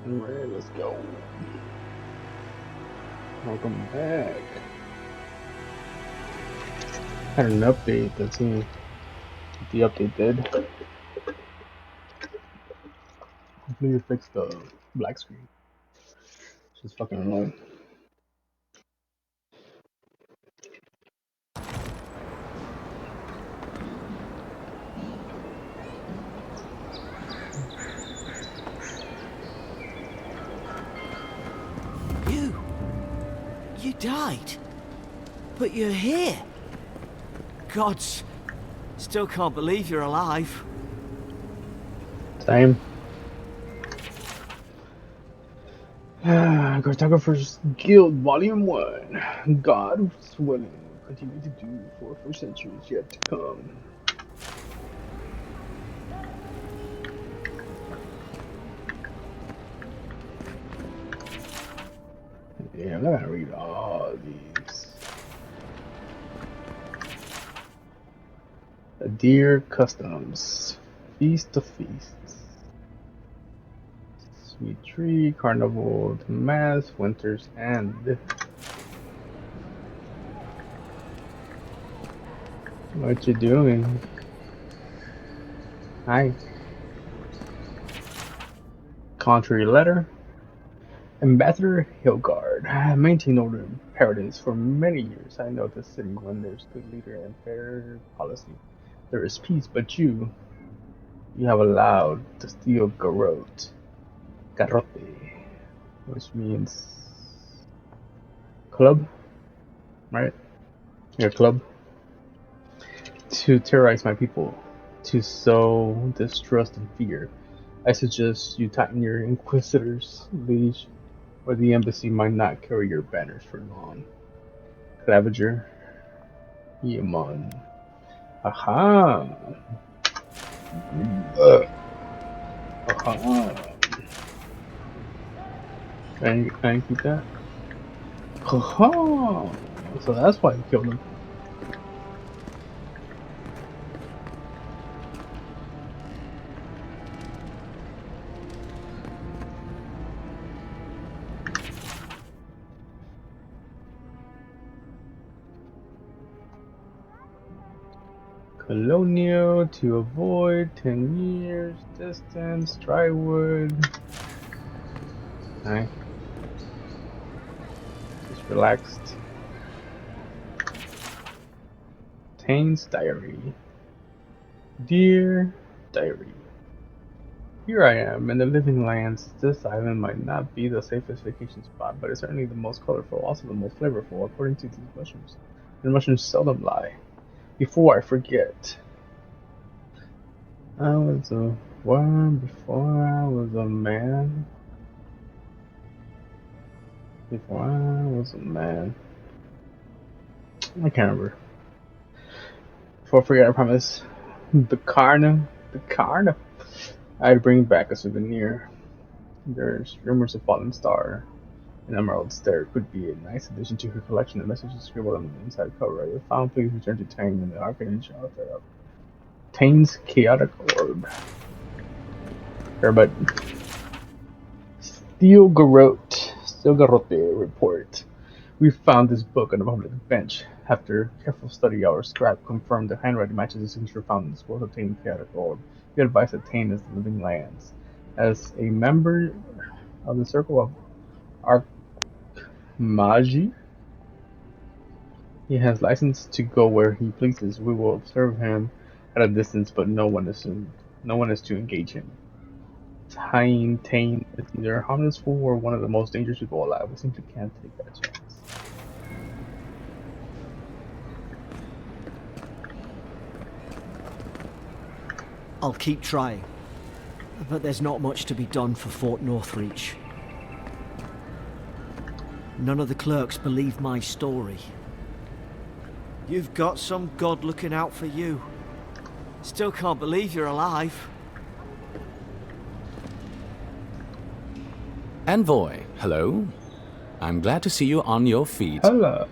Alright, let's go. Welcome back. Had an update. Let's see what the update did. Hopefully it fixed the black screen. It's just fucking annoying. You died? But you're here? Gods, still can't believe you're alive. Same. Cartographer's Guild Volume 1. God willing, continue to do for centuries yet to come. Yeah, I'm not gonna read all these. Dear Customs, Feast of Feasts, Sweet Tree, Carnival, the Mass, Winter's End. What you doing? Hi. Contrary letter. Ambassador HYLGARD, maintained order in paradise for many years. I know this city when there's good leader and fair policy. There is peace, but you have allowed to steal garrote, which means club, right? Your club. To terrorize my people, to sow distrust and fear. I suggest you tighten your inquisitor's leash, or the embassy might not carry your banners for long. Claviger, Yemon. Aha! Aha! Can you keep that? Aha! So that's why you killed him. Colonial to avoid 10 years distance, drywood. Alright. Just relaxed. Tane's diary. Dear diary. Here I am in the living lands. This island might not be the safest vacation spot, but it's certainly the most colorful, also the most flavorful, according to these mushrooms. And mushrooms seldom lie. Before I forget, I was a worm before I was a man. Before I was a man. I can't remember. Before I forget, I promise. The Carna. I'd bring back a souvenir. There's rumors of Fallen Star. An emerald stare could be a nice addition to her collection of messages scribbled on the inside cover. If found, please return to Tane and the arcane shelter of Tane's chaotic orb. But Steel Garrote report. We found this book on a public bench. After careful study, our scribe confirmed the handwriting matches the signature found in the scroll of Tane's chaotic orb. We advised that Tane is the living lands. As a member of the Circle of Archmagi, he has license to go where he pleases. We will observe him at a distance, but no one is to engage him. Tane is either a harmless fool or one of the most dangerous people alive. We simply can't take that chance. I'll keep trying, but there's not much to be done for Fort Northreach. None of the clerks believe my story. You've got some god looking out for you. Still can't believe you're alive. Envoy, hello. I'm glad to see you on your feet. Hello.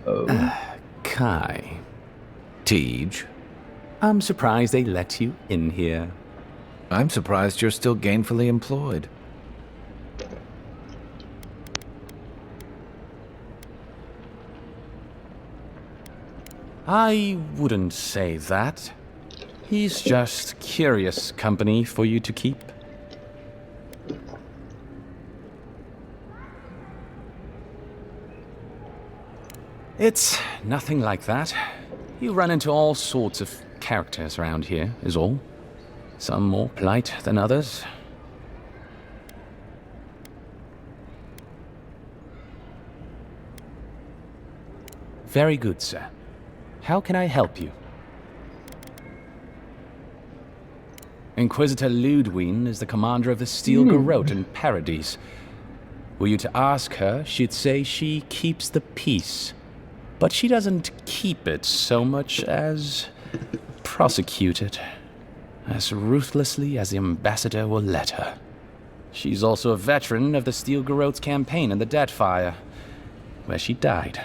Kai. Tej. I'm surprised they let you in here. I'm surprised you're still gainfully employed. I wouldn't say that. He's just curious company for you to keep. It's nothing like that. You run into all sorts of characters around here, is all. Some more polite than others. Very good, sir. How can I help you? Inquisitor Ludwine is the commander of the Steel Garrote in Paradise. Were you to ask her, she'd say she keeps the peace. But she doesn't keep it so much as prosecute it. As ruthlessly as the ambassador will let her. She's also a veteran of the Steel Garrote's campaign in the Deathfire, where she died.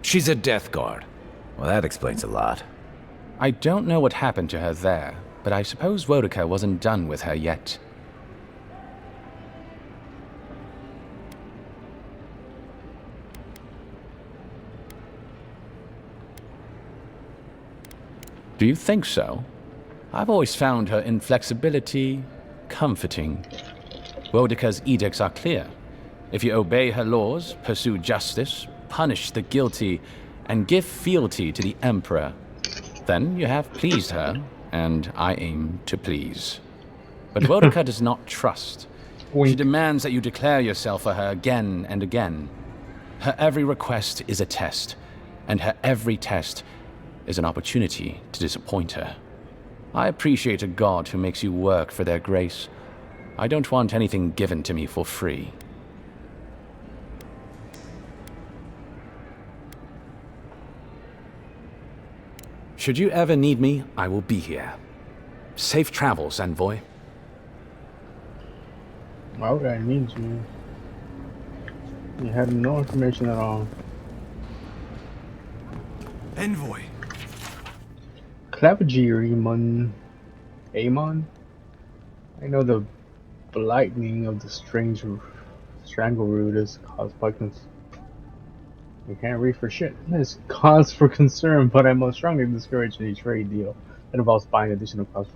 She's a Death Guard. Well, that explains a lot. I don't know what happened to her there, but I suppose Wodica wasn't done with her yet. Do you think so? I've always found her inflexibility comforting. Wodica's edicts are clear. If you obey her laws, pursue justice, punish the guilty, and give fealty to the Emperor, then you have pleased her, and I aim to please. But Wodica does not trust. She demands that you declare yourself for her again and again. Her every request is a test, and her every test is an opportunity to disappoint her. I appreciate a god who makes you work for their grace. I don't want anything given to me for free. Should you ever need me, I will be here. Safe travels, Envoy. Why would I need you? You had no information at all. Envoy. Clavige'R's, Amon? I know the lightning of the strange strangleroot is cause poisonous. You can't read for shit. It's cause for concern, but I most strongly discourage any trade deal that involves buying additional costs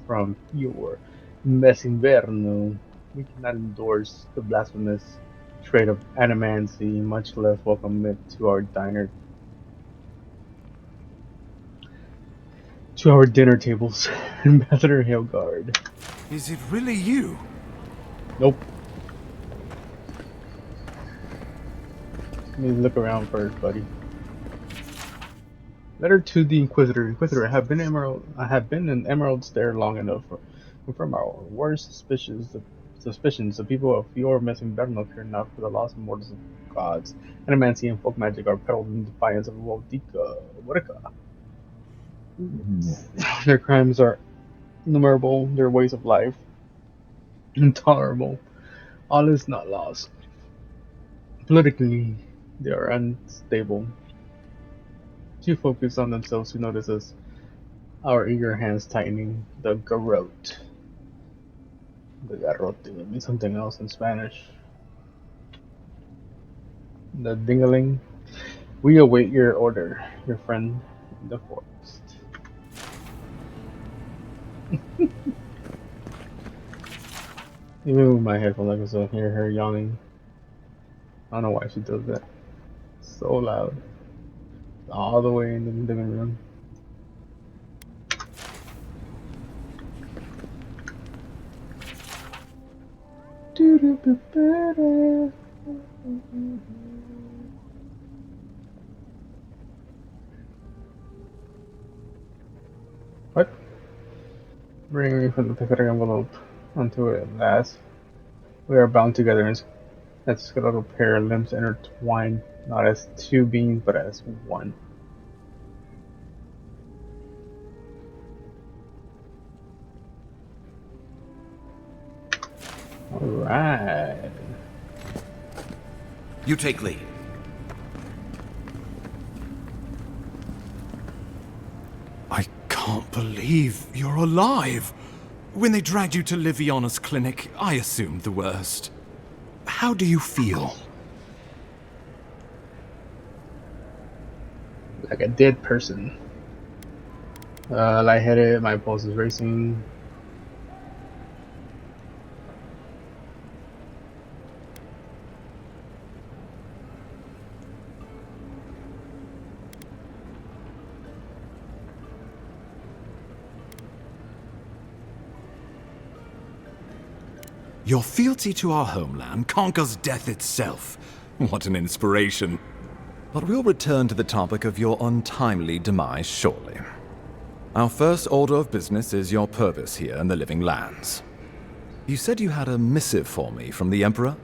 from your Messinverno. We cannot endorse the blasphemous trade of animancy, much less welcome it to our dinner tables. Ambassador HYLGARD. Is it really you? Nope. Let me look around first, buddy. Letter to the Inquisitor. Inquisitor, I have been in Emerald Stair long enough to confirm our worst suspicions. The people of your missing Verno care not for the lost immortals of gods. Animancy and folk magic are peddled in defiance of Wodica. Their crimes are innumerable, their ways of life intolerable. All is not lost. Politically, they are unstable. Too focused on themselves to notice us. Our eager hands tightening. The garrote. The garrote means something else in Spanish. The dingaling. We await your order, your friend in the forest. Even with my headphones, I can still hear her yawning. I don't know why she does that. So loud. All the way in the living room. What? Bring me from the pathetic envelope until it lasts. We are bound together as a skeletal pair, limbs intertwined, not as two beings, but as one. Alright. You take lead. I can't believe you're alive. When they dragged you to Liviana's clinic, I assumed the worst. How do you feel? like a dead person. Lightheaded, my pulse is racing. Your fealty to our homeland conquers death itself. What an inspiration. But we'll return to the topic of your untimely demise shortly. Our first order of business is your purpose here in the Living Lands. You said you had a missive for me from the Emperor?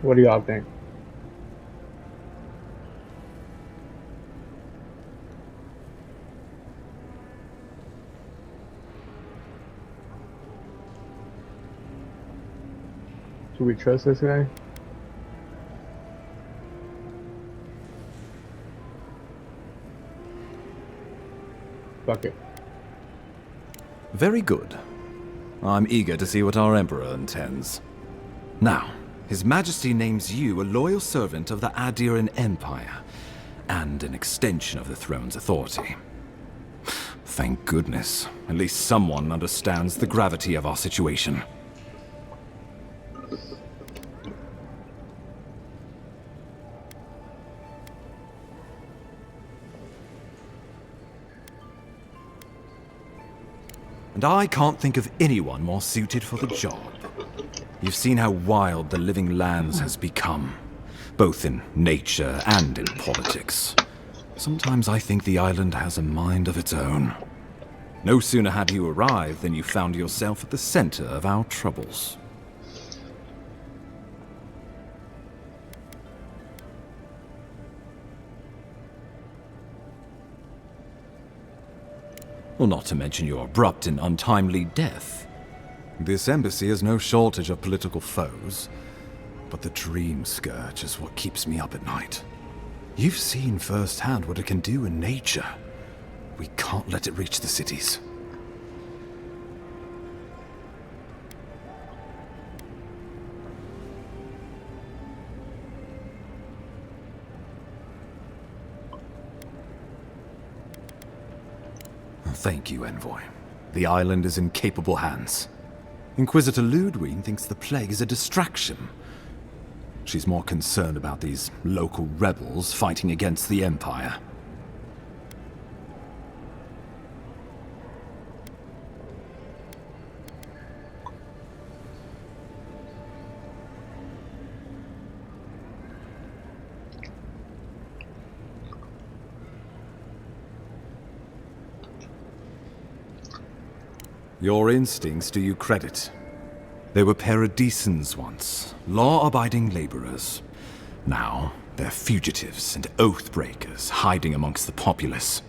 What do y'all think? Should we trust this guy? Fuck it. Very good. I'm eager to see what our Emperor intends. Now, His Majesty names you a loyal servant of the Adirian Empire, and an extension of the throne's authority. Thank goodness, at least someone understands the gravity of our situation. And I can't think of anyone more suited for the job. You've seen how wild the Living Lands has become, both in nature and in politics. Sometimes I think the island has a mind of its own. No sooner had you arrived than you found yourself at the center of our troubles. Well, not to mention your abrupt and untimely death. This embassy has no shortage of political foes, but the dream scourge is what keeps me up at night. You've seen firsthand what it can do in nature. We can't let it reach the cities. Thank you, Envoy. The island is in capable hands. Inquisitor Ludwig thinks the plague is a distraction. She's more concerned about these local rebels fighting against the Empire. Your instincts do you credit. They were paradisans once, law-abiding laborers. Now, they're fugitives and oath-breakers hiding amongst the populace.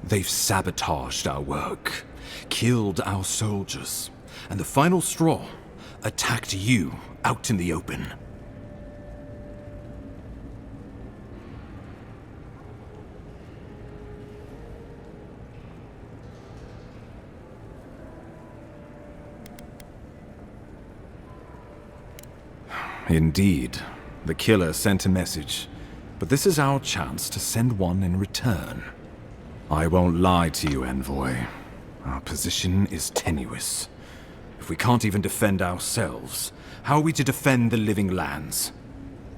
They've sabotaged our work, killed our soldiers, and the final straw, attacked you out in the open. Indeed, the killer sent a message, but this is our chance to send one in return. I won't lie to you, Envoy. Our position is tenuous. If we can't even defend ourselves, how are we to defend the Living Lands?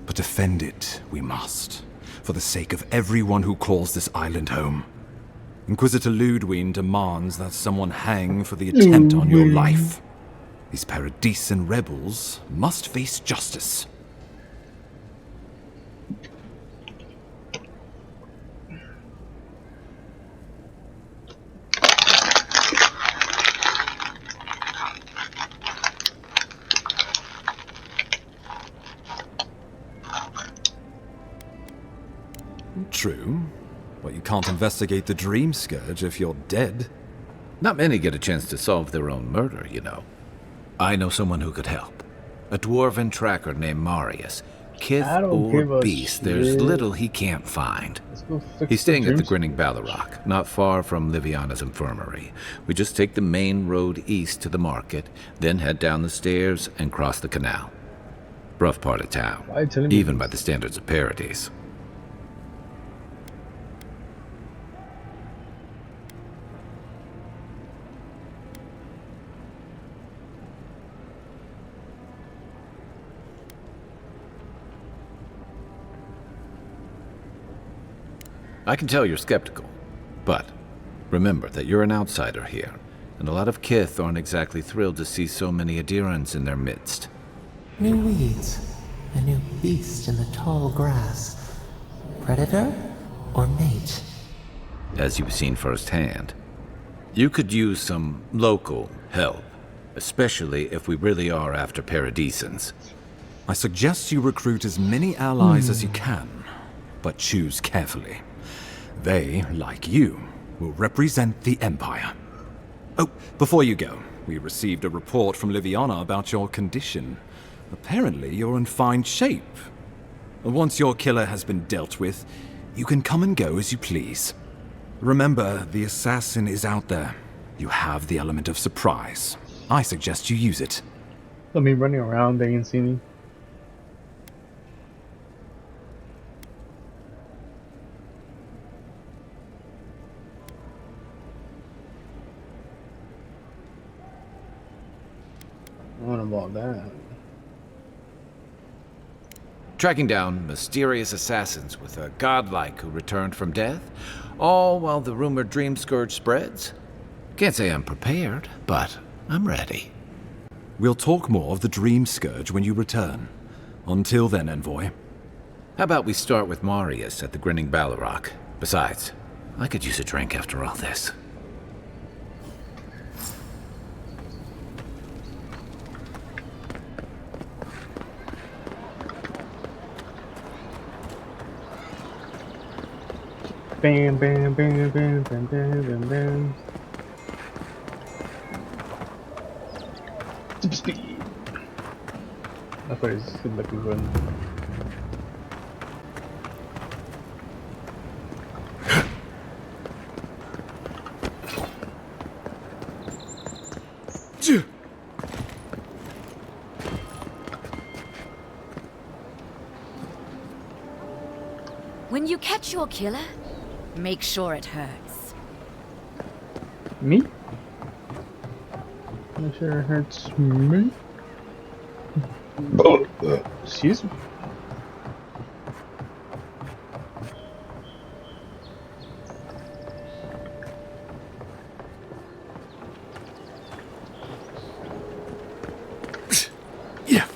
But defend it we must, for the sake of everyone who calls this island home. Inquisitor Ludwig demands that someone hang for the attempt on your life. These Paradisan rebels must face justice. True, but you can't investigate the Dream Scourge if you're dead. Not many get a chance to solve their own murder, you know. I know someone who could help. A dwarven tracker named Marius. Kith I don't or give a beast, there's shit. little he can't find. Let's go fix He's staying at the dreams. Grinning Ballarok, not far from Liviana's infirmary. We just take the main road east to the market, then head down the stairs and cross the canal. Rough part of town, Why are you telling me even this? by the standards of Paradise. I can tell you're skeptical, but remember that you're an outsider here, and a lot of Kith aren't exactly thrilled to see so many Adirans in their midst. New weeds, a new beast in the tall grass. Predator or mate? As you've seen firsthand. You could use some local help, especially if we really are after Paradisans. I suggest you recruit as many allies as you can, but choose carefully. They, like you, will represent the Empire. Oh, before you go, we received a report from Liviana about your condition. Apparently, you're in fine shape. Once your killer has been dealt with, you can come and go as you please. Remember, the assassin is out there. You have the element of surprise. I suggest you use it. Let me running around, they can see me. What about that? Tracking down mysterious assassins with a godlike who returned from death, all while the rumored dream scourge spreads. Can't say I'm prepared, but I'm ready. We'll talk more of the Dream Scourge when you return. Until then, Envoy. How about we start with Marius at the Grinning Ballarok? Besides, I could use a drink after all this. Bam, bam, bam, bam, bam, bam, bam, bam. Super speed. That's what it's looking good. When you catch your killer, make sure it hurts. Me? Make sure it hurts me. Excuse me. Yeah.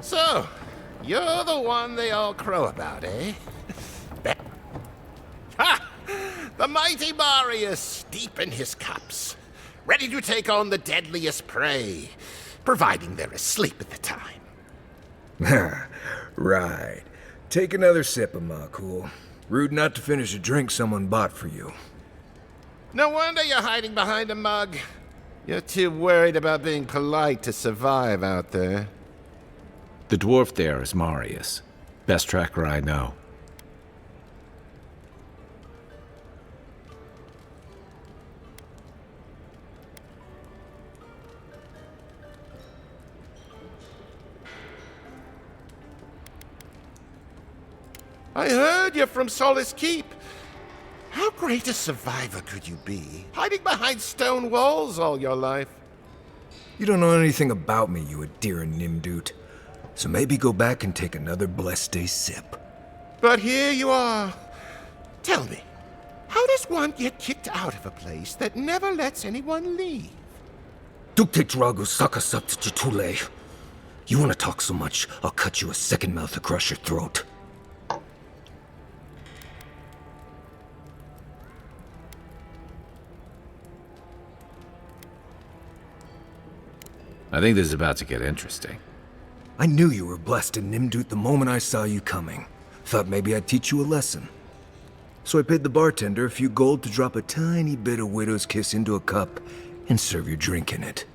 So, you're the one they all crow about, eh? Ha! The mighty Marius, deep in his cups, ready to take on the deadliest prey, providing they're asleep at the time. Right. Take another sip of my cool. Rude not to finish a drink someone bought for you. No wonder you're hiding behind a mug. You're too worried about being polite to survive out there. The dwarf there is Marius. Best tracker I know. I heard you're from Solace Keep. How great a survivor could you be, hiding behind stone walls all your life? You don't know anything about me, you Adiran Nimdut. So maybe go back and take another blessed day sip. But here you are. Tell me, how does one get kicked out of a place that never lets anyone leave? Dukte Drago Sakasat Jitule. You wanna talk so much, I'll cut you a second mouth across your throat. I think this is about to get interesting. I knew you were blessed in Nimdut the moment I saw you coming. Thought maybe I'd teach you a lesson. So I paid the bartender a few gold to drop a tiny bit of widow's kiss into a cup and serve your drink in it.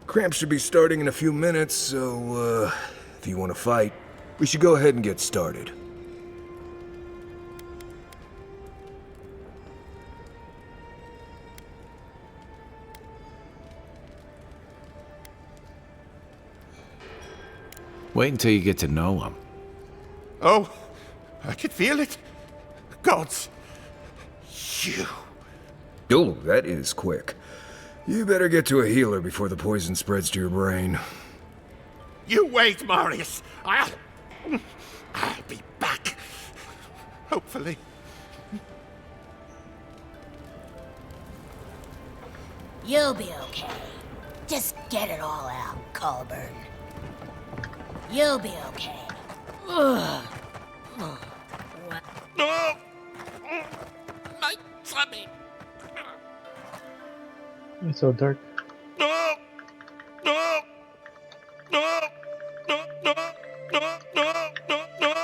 Cramps should be starting in a few minutes, so, if you want to fight, we should go ahead and get started. Wait until you get to know him. Oh, I can feel it. Gods. You. Oh, that is quick. You better get to a healer before the poison spreads to your brain. You wait, Marius. I'll be back. Hopefully. You'll be okay. Just get it all out, Colburn. You'll be okay. Ugh. No! My tummy! It's so dark. No! No! No! No! No! No! No! No!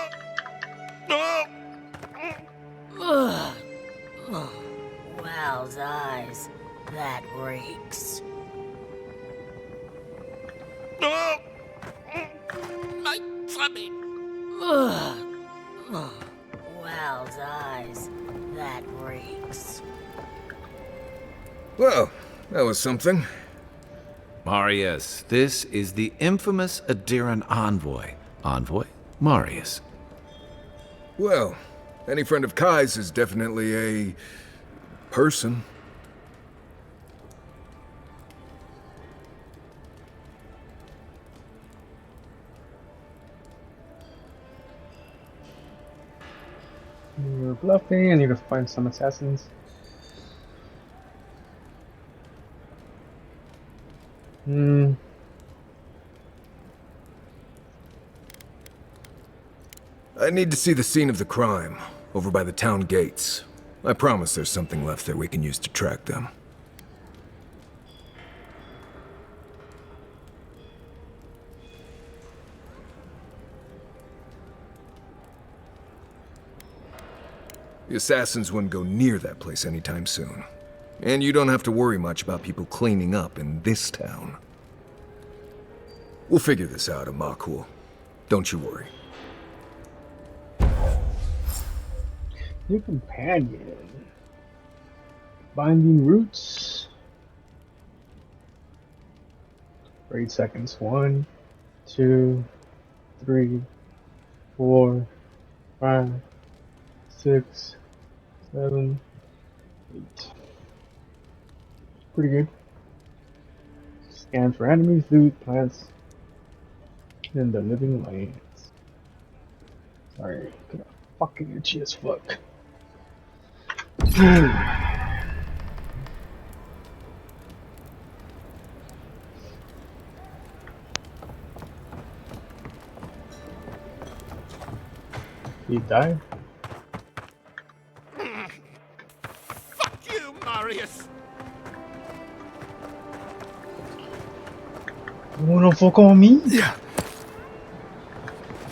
No! Ugh. Wow's eyes. That reeks. No! My tummy! Ugh. Wow's eyes. That reeks. Well, that was something. Marius, this is the infamous Adiran envoy. Envoy? Marius. Well, any friend of Kai's is definitely a person. You're bluffing. I need to find some assassins. I need to see the scene of the crime, over by the town gates. I promise there's something left there we can use to track them. The assassins wouldn't go near that place anytime soon. And you don't have to worry much about people cleaning up in this town. We'll figure this out, Amakul. Don't you worry. New companion. Binding roots. For 8 seconds. 1, 2, 3, 4, 5, 6, 7, 8. Pretty good. Scan for enemies, loot, plants, and the living lands. Sorry, I'm fucking itchy as fuck. He died? Fuck you, Marius! You wanna fuck on me? Yeah.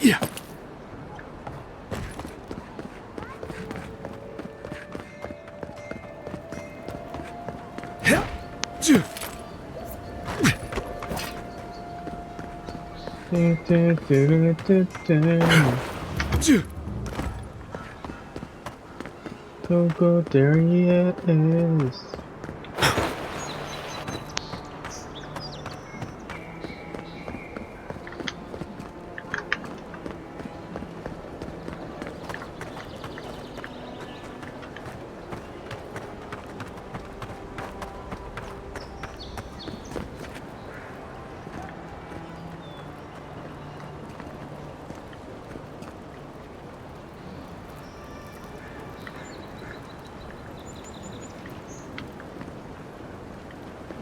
Yeah. Coco, there he is.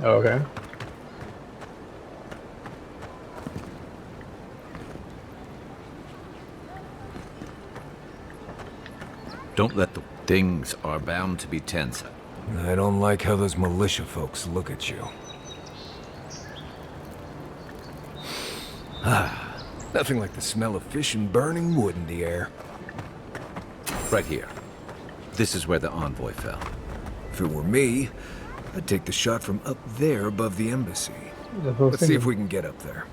Okay. Don't let the... Things are bound to be tense. I don't like how those militia folks look at you. Nothing like the smell of fish and burning wood in the air. Right here. This is where the envoy fell. If it were me, I'd take the shot from up there above the embassy. That's what I was Let's see thinking. if we can get up there.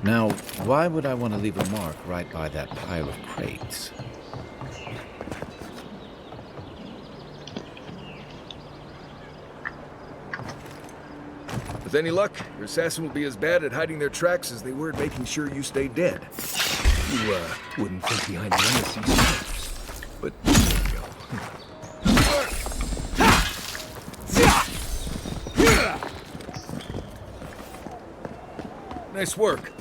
Now, why would I want to leave a mark right by that pile of crates? With any luck, your assassin will be as bad at hiding their tracks as they were at making sure you stay dead. You, wouldn't think behind the embassy steps. But there you go. Nice work.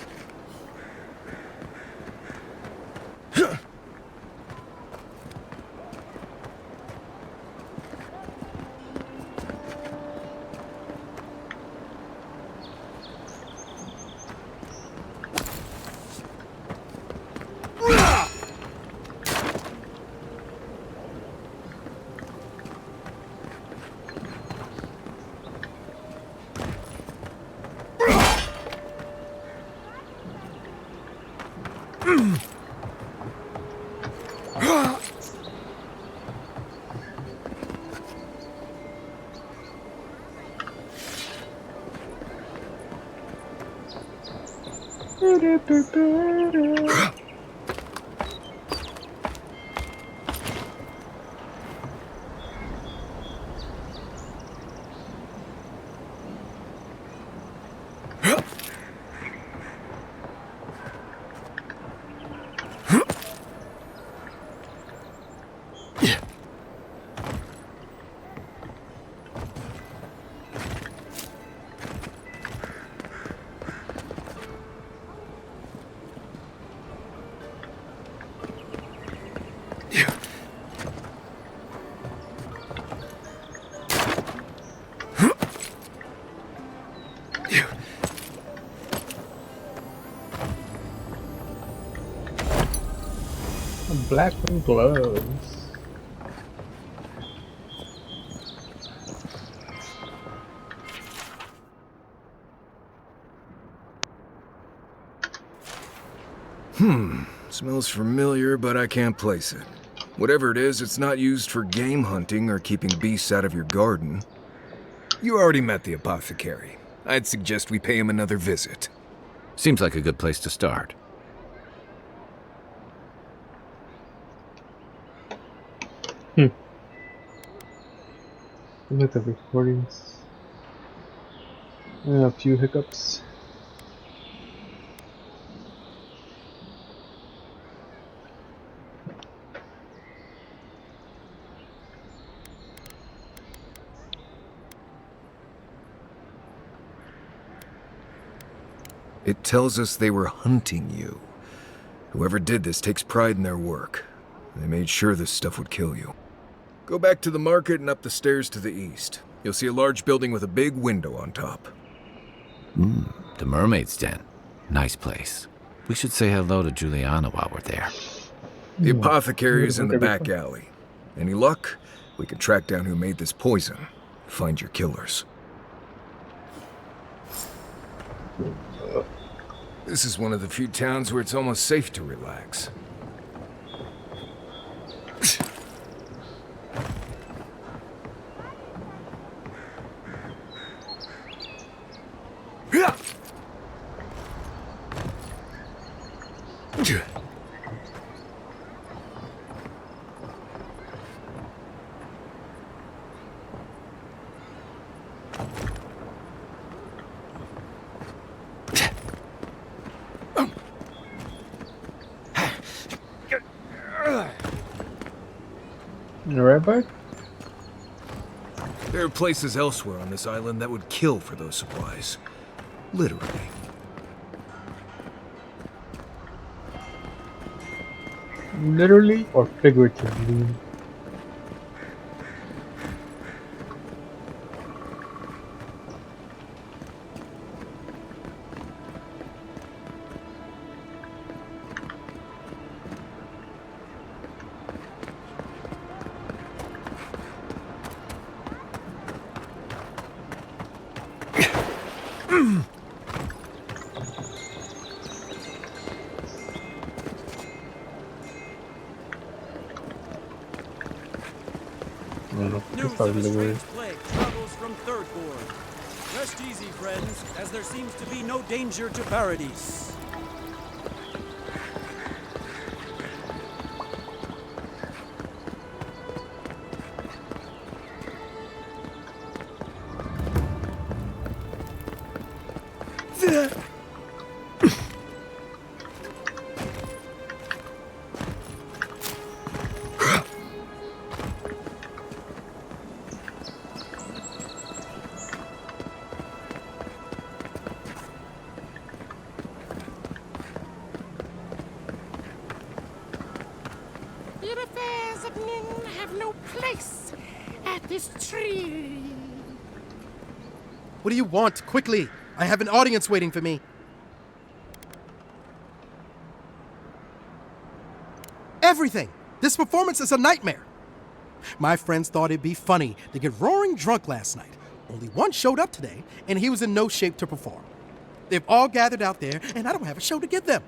Black gloves. Smells familiar, but I can't place it. Whatever it is, it's not used for game hunting or keeping beasts out of your garden. You already met the apothecary. I'd suggest we pay him another visit. Seems like a good place to start. Look at the recordings. A few hiccups. It tells us they were hunting you. Whoever did this takes pride in their work. They made sure this stuff would kill you. Go back to the market and up the stairs to the east. You'll see a large building with a big window on top. The Mermaid's Den. Nice place. We should say hello to Juliana while we're there. The apothecary is in the back alley. Any luck, we can track down who made this poison. Find your killers. This is one of the few towns where it's almost safe to relax. You right back? There are places elsewhere on this island that would kill for those supplies. Literally. Literally or figuratively? know. This News probably of a really weird. strange plague travels from Third Ward. Rest easy, friends, as there seems to be no danger to Paradise. Your affairs of Nin have no place at this tree. What do you want? Quickly! I have an audience waiting for me. Everything! This performance is a nightmare. My friends thought it'd be funny to get roaring drunk last night. Only one showed up today, and he was in no shape to perform. They've all gathered out there, and I don't have a show to give them.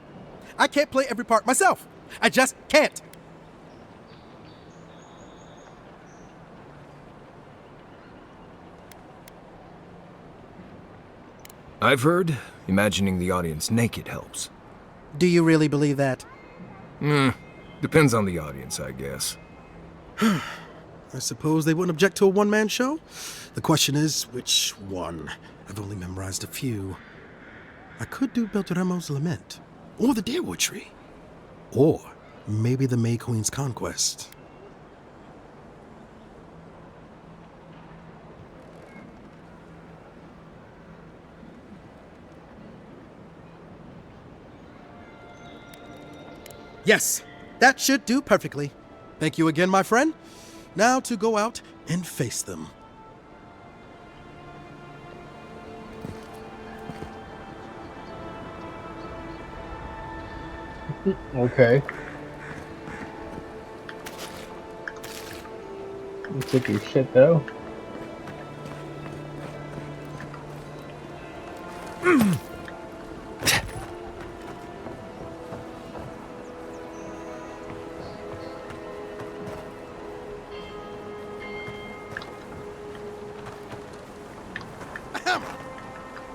I can't play every part myself. I just can't. I've heard imagining the audience naked helps. Do you really believe that? Depends on the audience, I guess. I suppose they wouldn't object to a one-man show? The question is, which one? I've only memorized a few. I could do Beltramo's Lament, or the Deerwood Tree, or maybe the May Queen's Conquest. Yes, that should do perfectly. Thank you again, my friend. Now to go out and face them. Okay. You took your shit though.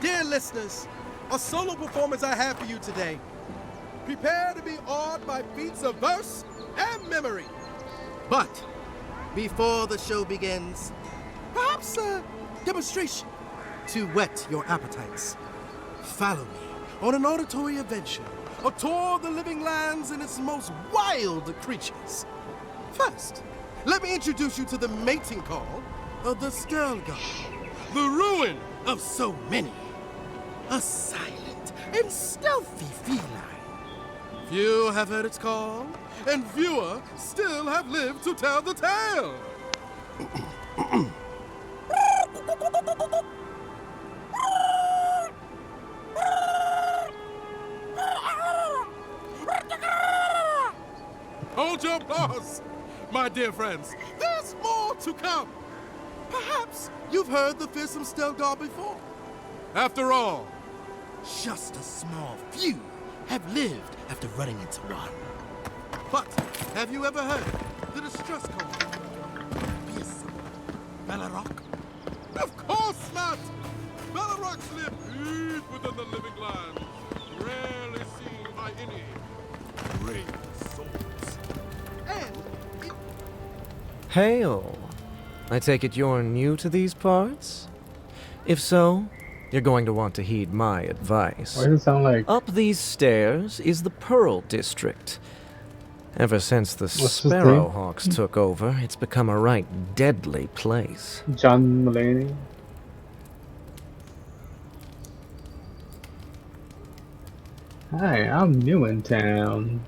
Dear listeners, a solo performance I have for you today. Prepare to be awed by feats of verse and memory. But before the show begins, perhaps a demonstration to whet your appetites. Follow me on an auditory adventure, a tour of the living lands and its most wild creatures. First, let me introduce you to the mating call of the Skelgard, the ruin of so many. A silent and stealthy feline. Few have heard its call, and fewer still have lived to tell the tale. Hold your applause, my dear friends. There's more to come. Perhaps you've heard the fearsome Stelgar before. After all, just a small few have lived after running into one. But have you ever heard the distress call? Bellarok? Of course not! Bellarok's live deep within the living land, rarely seen by any brave souls. And it... Hail! I take it you're new to these parts? If so, you're going to want to heed my advice. Why does it sound like... Up these stairs is the Pearl District. Ever since the What's his name? Sparrowhawks took over, it's become a right deadly place. John Mulaney? Hi, I'm new in town.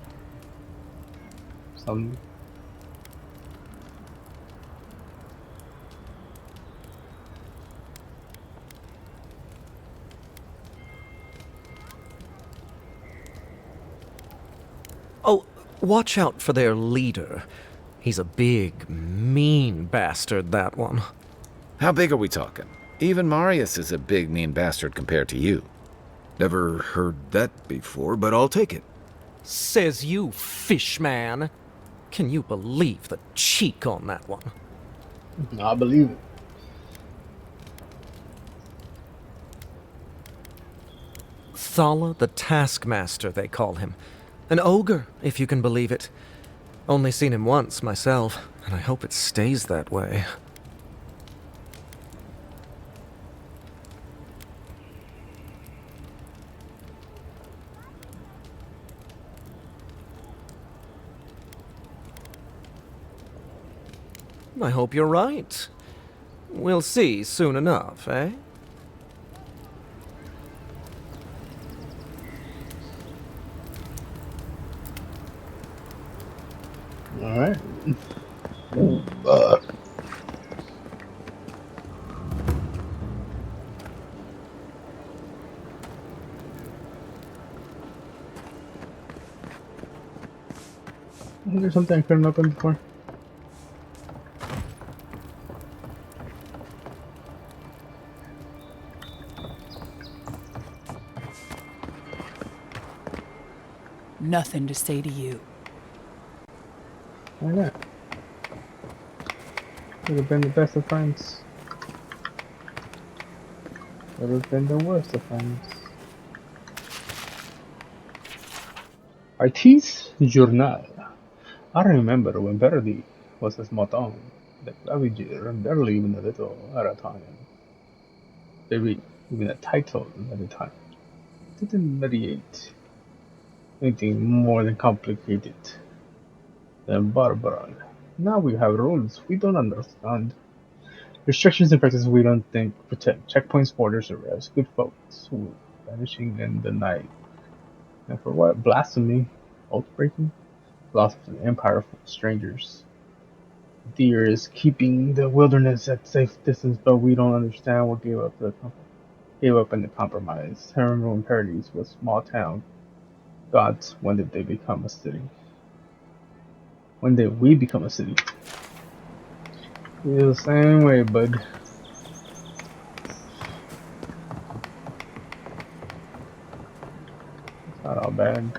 Oh, watch out for their leader. He's a big, mean bastard, that one. How big are we talking? Even Marius is a big, mean bastard compared to you. Never heard that before, but I'll take it. Says you, fishman. Can you believe the cheek on that one? I believe it. Thala the Taskmaster, they call him. An ogre, if you can believe it. Only seen him once myself, and I hope it stays that way. I hope you're right. We'll see soon enough, eh? Alright. There's something I couldn't open before. Nothing to say to you. Why not? Would have been the best of friends. Would have been the worst of friends. Artiste Journal. I remember when Verdi was a small town, the CLAVIGER'S barely even a little at a time. Maybe even a title at a time. Didn't mediate anything more than complicated than barbarian. Now we have rules we don't understand. Restrictions and practices we don't think protect. Checkpoints, borders, arrests. Good folks who vanishing in the night. And for what? Blasphemy? Oath breaking? Loss of an empire full of strangers. Deer is keeping the wilderness at safe distance, but we don't understand what gave up in the compromise. I remember when Paradise was a small town. Gods, when did they become a city? When did we become a city? Feel the same way, bud. It's not all bad.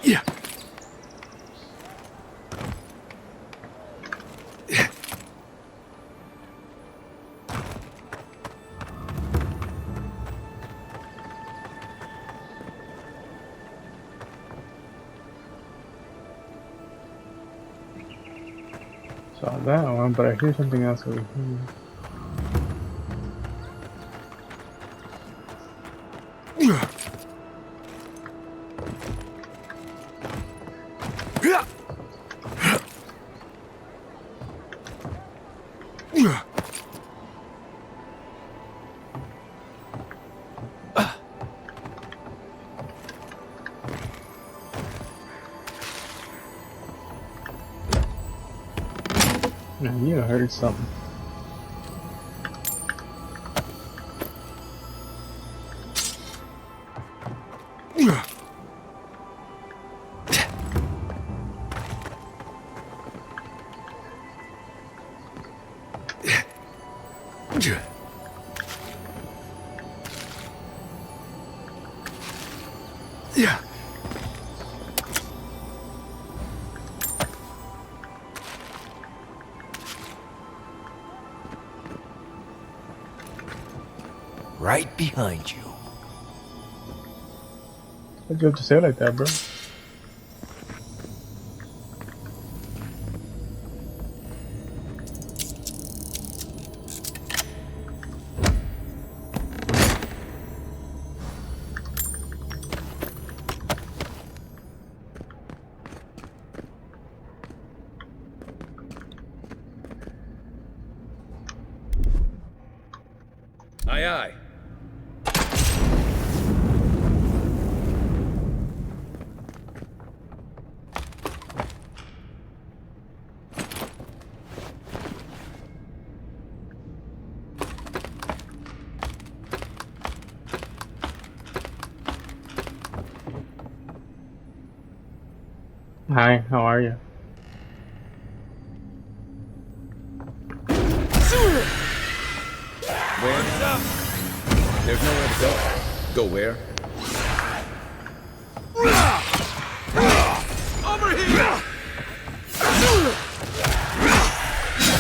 Yeah. Saw that one, but I hear something else over here. You heard something. Yeah. Right behind you. Why'd you have to say it like that, bro? Aye, aye. Hi, how are you? There's nowhere to go. Go where? Over here!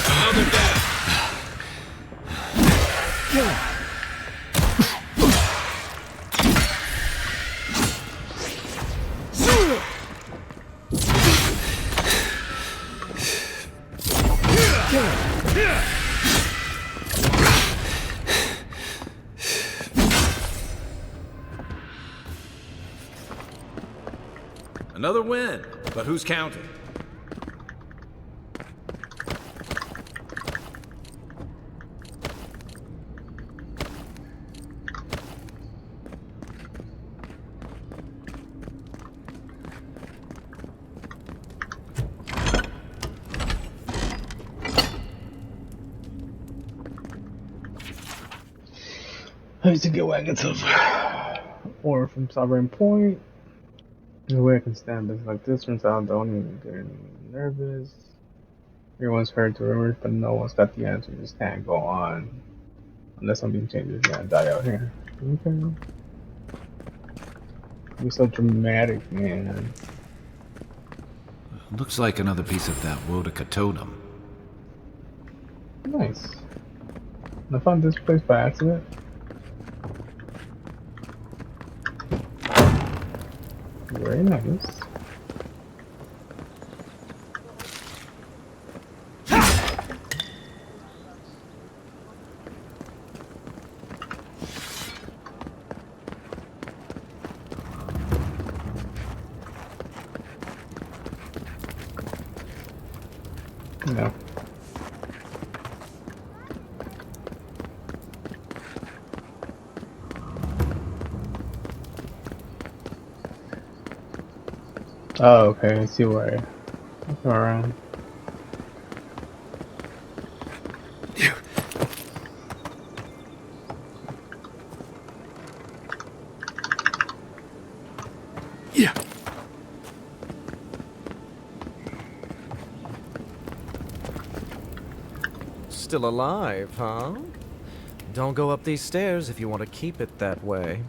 Now they're dead. Another win, but who's counting? I used to get wagons of or from Sovereign Point. The way I can stand this like this turns out don't even get nervous. Everyone's heard the rumors, but no one's got the answer. Just can't go on unless something changes. Gonna die out here. Okay. You're so dramatic, man. Looks like another piece of that Wodica totem. Nice. I found this place by accident. Very nice. No. Oh, okay, I see why. Go around. Yeah. Still alive, huh? Don't go up these stairs if you want to keep it that way.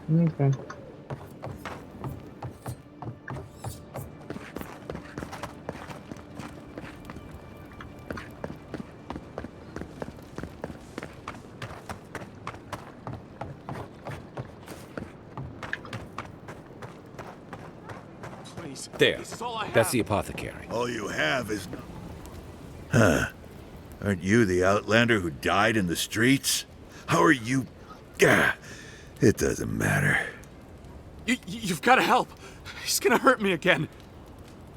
Okay. Please. There. This is all I have. That's the apothecary. All you have is... Huh. Aren't you the outlander who died in the streets? How are you... It doesn't matter. You've got to help. He's gonna hurt me again.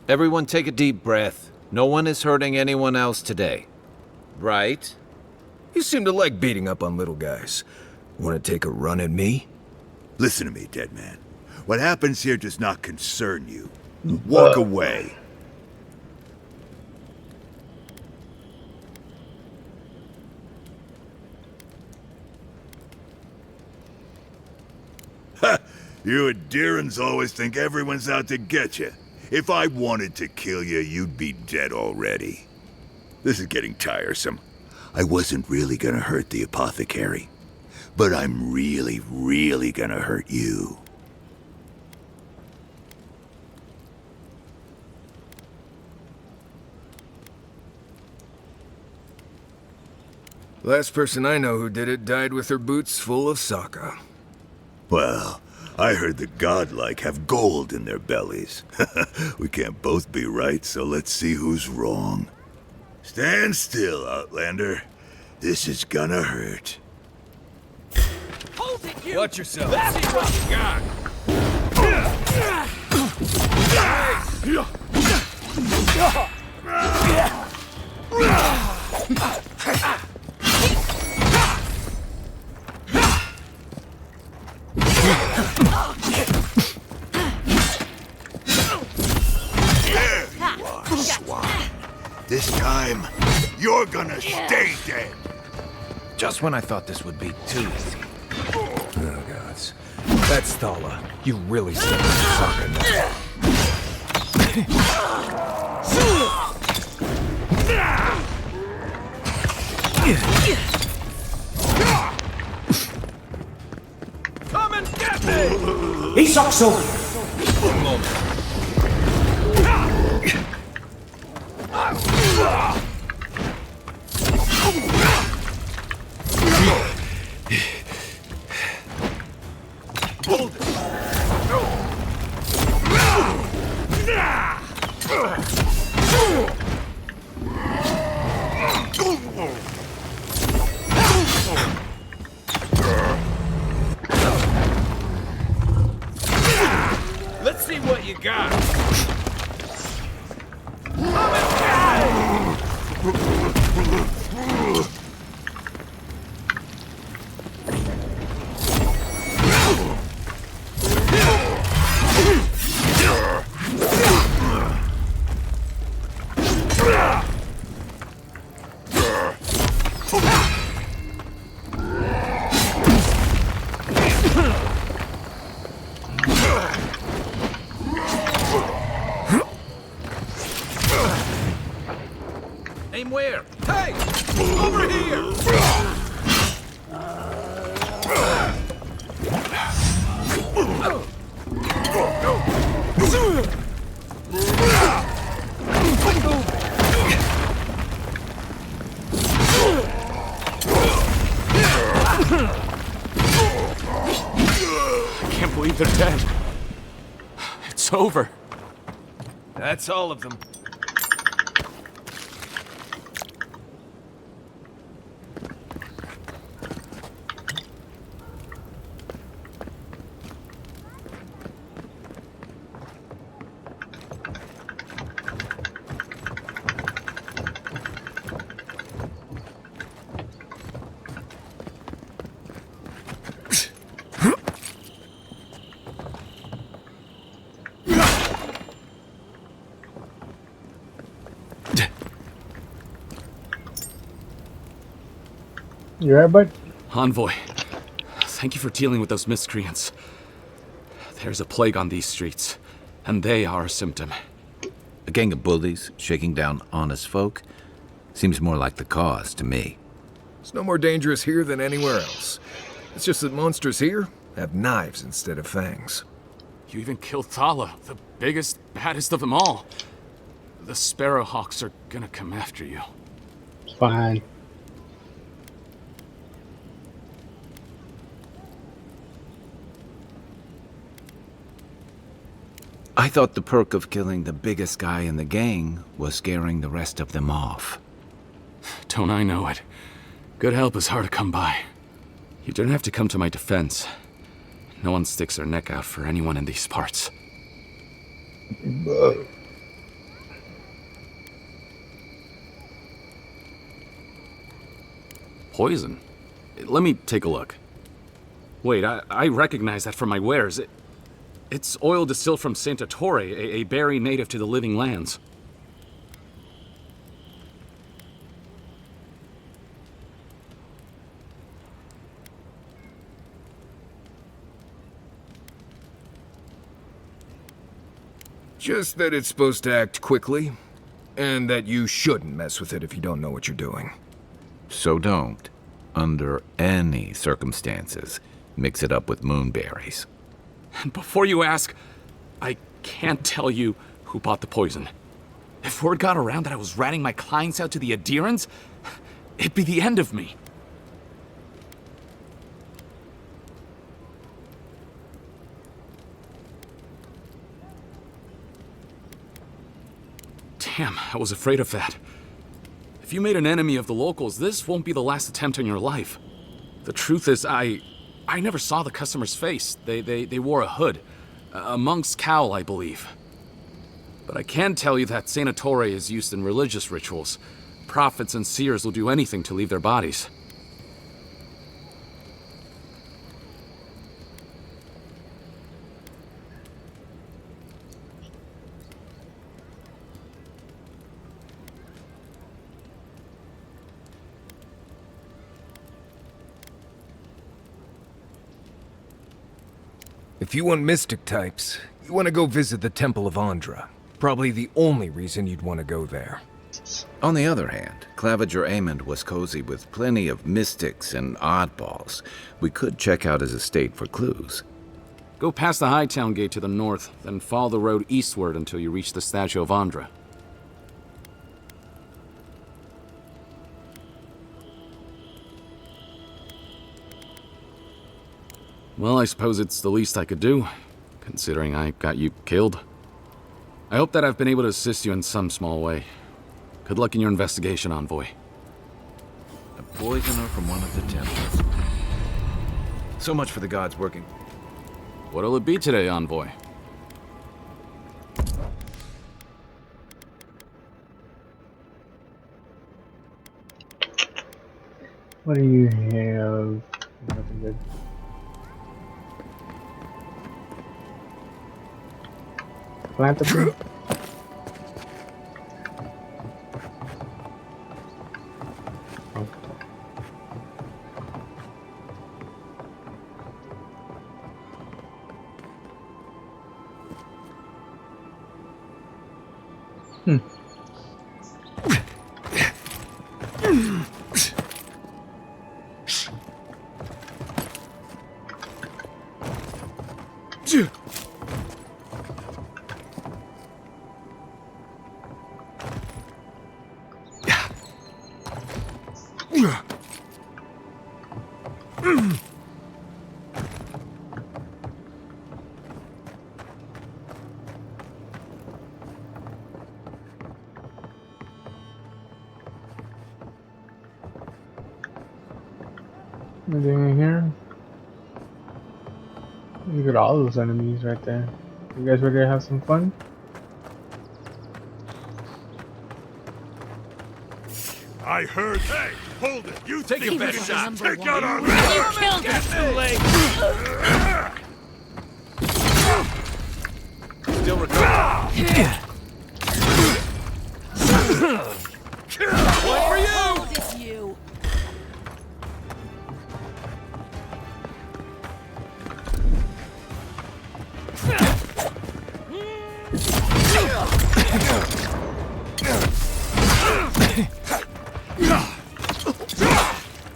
Everyone take a deep breath. No one is hurting anyone else today. Right? You seem to like beating up on little guys. Want to take a run at me? Listen to me, dead man. What happens here does not concern you. Walk away. Ha! You Adirans always think everyone's out to get you. If I wanted to kill you, you'd be dead already. This is getting tiresome. I wasn't really gonna hurt the apothecary, but I'm really, really gonna hurt you. Last person I know who did it died with her boots full of saka. Well, I heard the godlike have gold in their bellies. We can't both be right, so let's see who's wrong. Stand still, Outlander. This is gonna hurt. Hold it, you! Watch yourself. Let's see what you got! gonna stay dead. Just when I thought this would be too easy. Oh, gods. That's Thala. You really stepped in the socket now. Come and get me! He sucks up! One moment. Hold it. Let's see what you got. Aim where? Hey! Over here! I can't believe they're dead. It's over. That's all of them. You alright, bud? Envoy, thank you for dealing with those miscreants. There's a plague on these streets, and they are a symptom. A gang of bullies shaking down honest folk seems more like the cause to me. It's no more dangerous here than anywhere else. It's just that monsters here have knives instead of fangs. You even killed Thala, the biggest, baddest of them all. The Sparrowhawks are gonna come after you. Fine. I thought the perk of killing the biggest guy in the gang was scaring the rest of them off. Don't I know it? Good help is hard to come by. You don't have to come to my defense. No one sticks their neck out for anyone in these parts. Poison? Let me take a look. Wait, I recognize that from my wares. It's oil distilled from Santa Torre, a berry native to the Living Lands. Just that it's supposed to act quickly, and that you shouldn't mess with it if you don't know what you're doing. So don't, under any circumstances, mix it up with moonberries. And before you ask, I can't tell you who bought the poison. If word got around that I was ratting my clients out to the adherents, it'd be the end of me. Damn, I was afraid of that. If you made an enemy of the locals, this won't be the last attempt on your life. The truth is, I never saw the customer's face. They wore a hood. A monk's cowl, I believe. But I can tell you that Santa Torre is used in religious rituals. Prophets and seers will do anything to leave their bodies. If you want mystic types, you want to go visit the Temple of Andra. Probably the only reason you'd want to go there. On the other hand, Claviger Amond was cozy with plenty of mystics and oddballs. We could check out his estate for clues. Go past the Hightown Gate to the north, then follow the road eastward until you reach the statue of Andra. Well, I suppose it's the least I could do, considering I got you killed. I hope that I've been able to assist you in some small way. Good luck in your investigation, Envoy. A poisoner from one of the temples. So much for the gods working. What'll it be today, Envoy? What do you have? Nothing good. Philanthropy? Anything in here? Look at all those enemies right there. You guys ready to have some fun? I heard. Hey, hold it. You Take your best shot. Take out our You killed him. too late. Still recovering. One for you. It's you.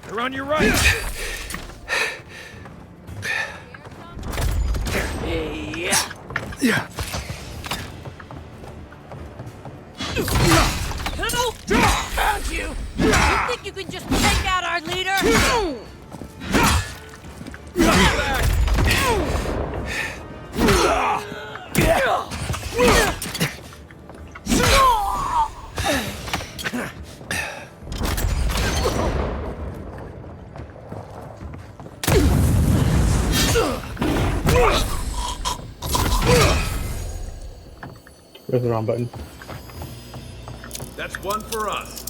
They're on your right. Yeah. Found you. You think you can just take out our leader? Press the wrong button. That's one for us.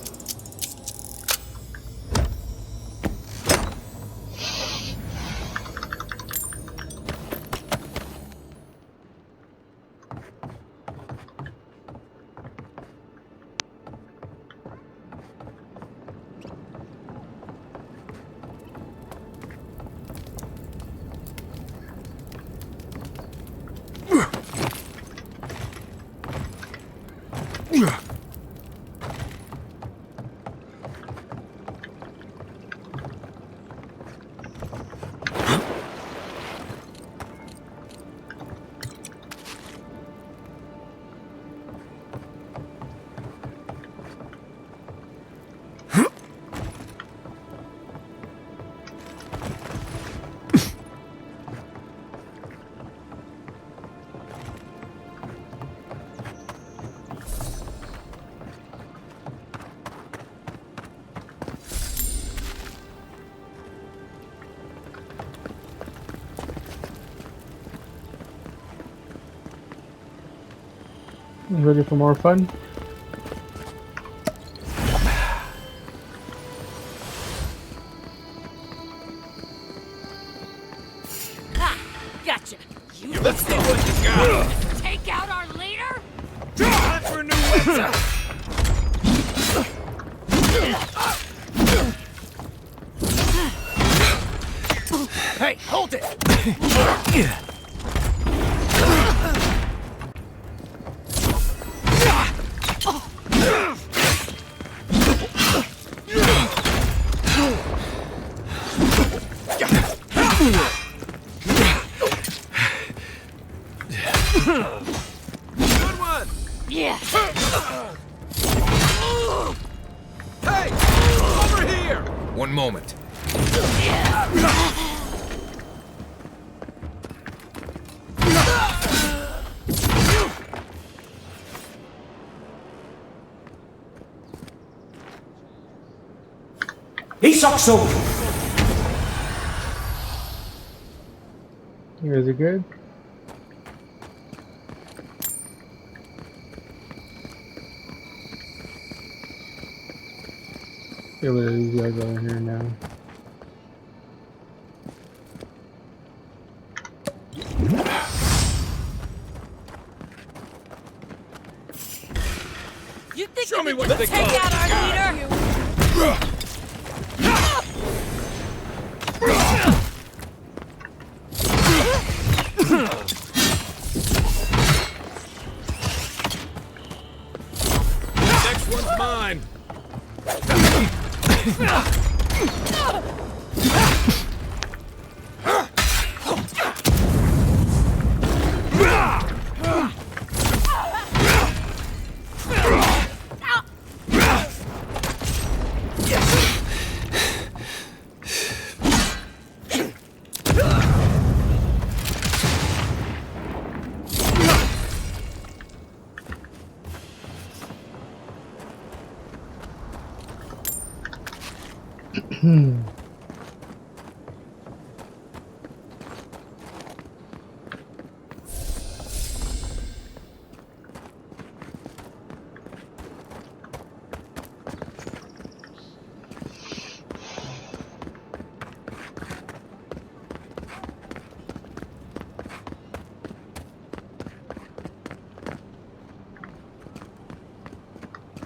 Ready for more fun? Ha! Gotcha. Let's see what you got. Take out our leader? Time for a new weapon. Hey, hold it! He sucks so. You guys are good? Yeah, but these guys over here now. You think Show me you what can they take call out our leader? Next one's mine.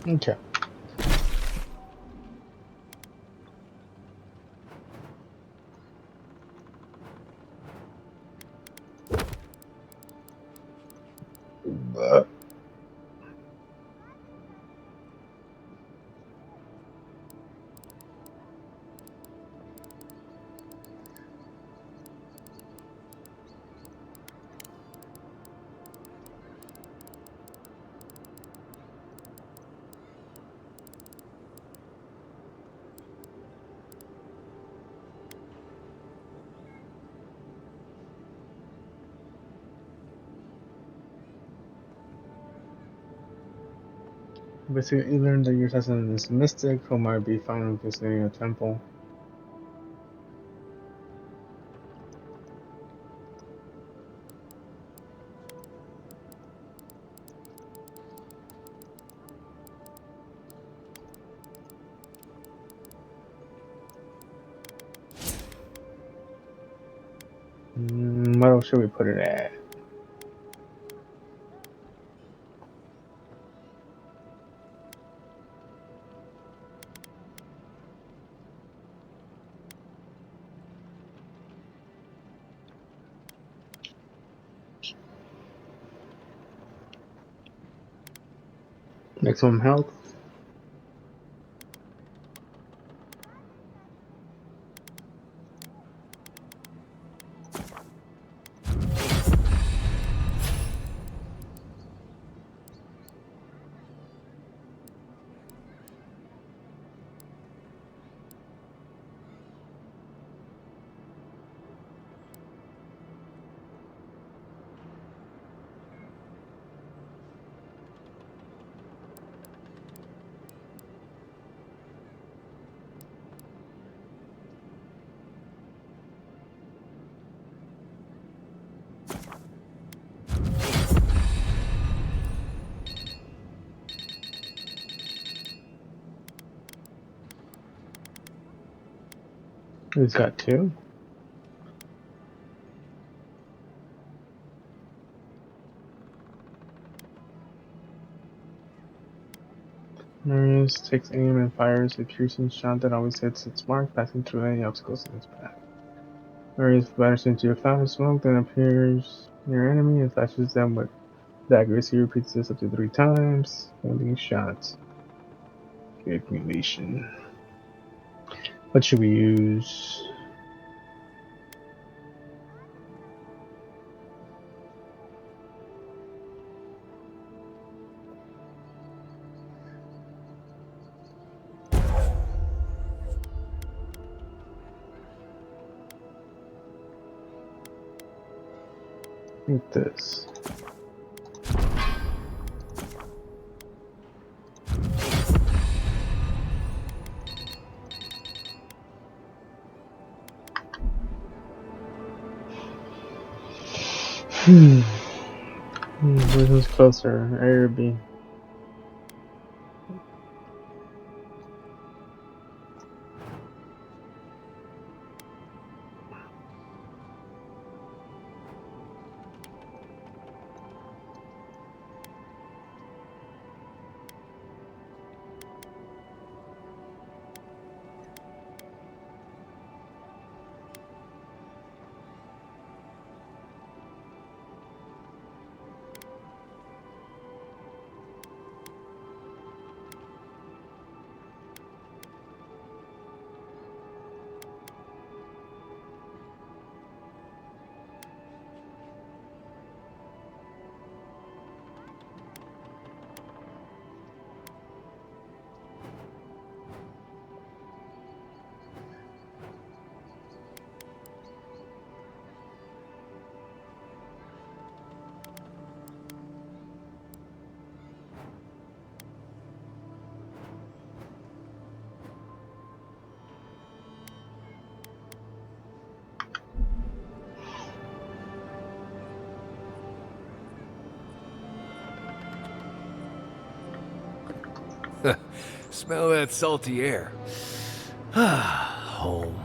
Okay. Basically, you learn that your assassin is mystic, who might be found with visiting a temple. What else should we put it at? Maximum health. He's got two. Marius takes aim and fires a piercing shot that always hits its mark, passing through any obstacles in its path. Marius batters into a cloud of smoke, then appears near enemy and flashes them with daggers. He repeats this up to 3 times, holding shots. Accumulation. What should we use? Like this. Which one's closer, A or B? Smell that salty air. Home.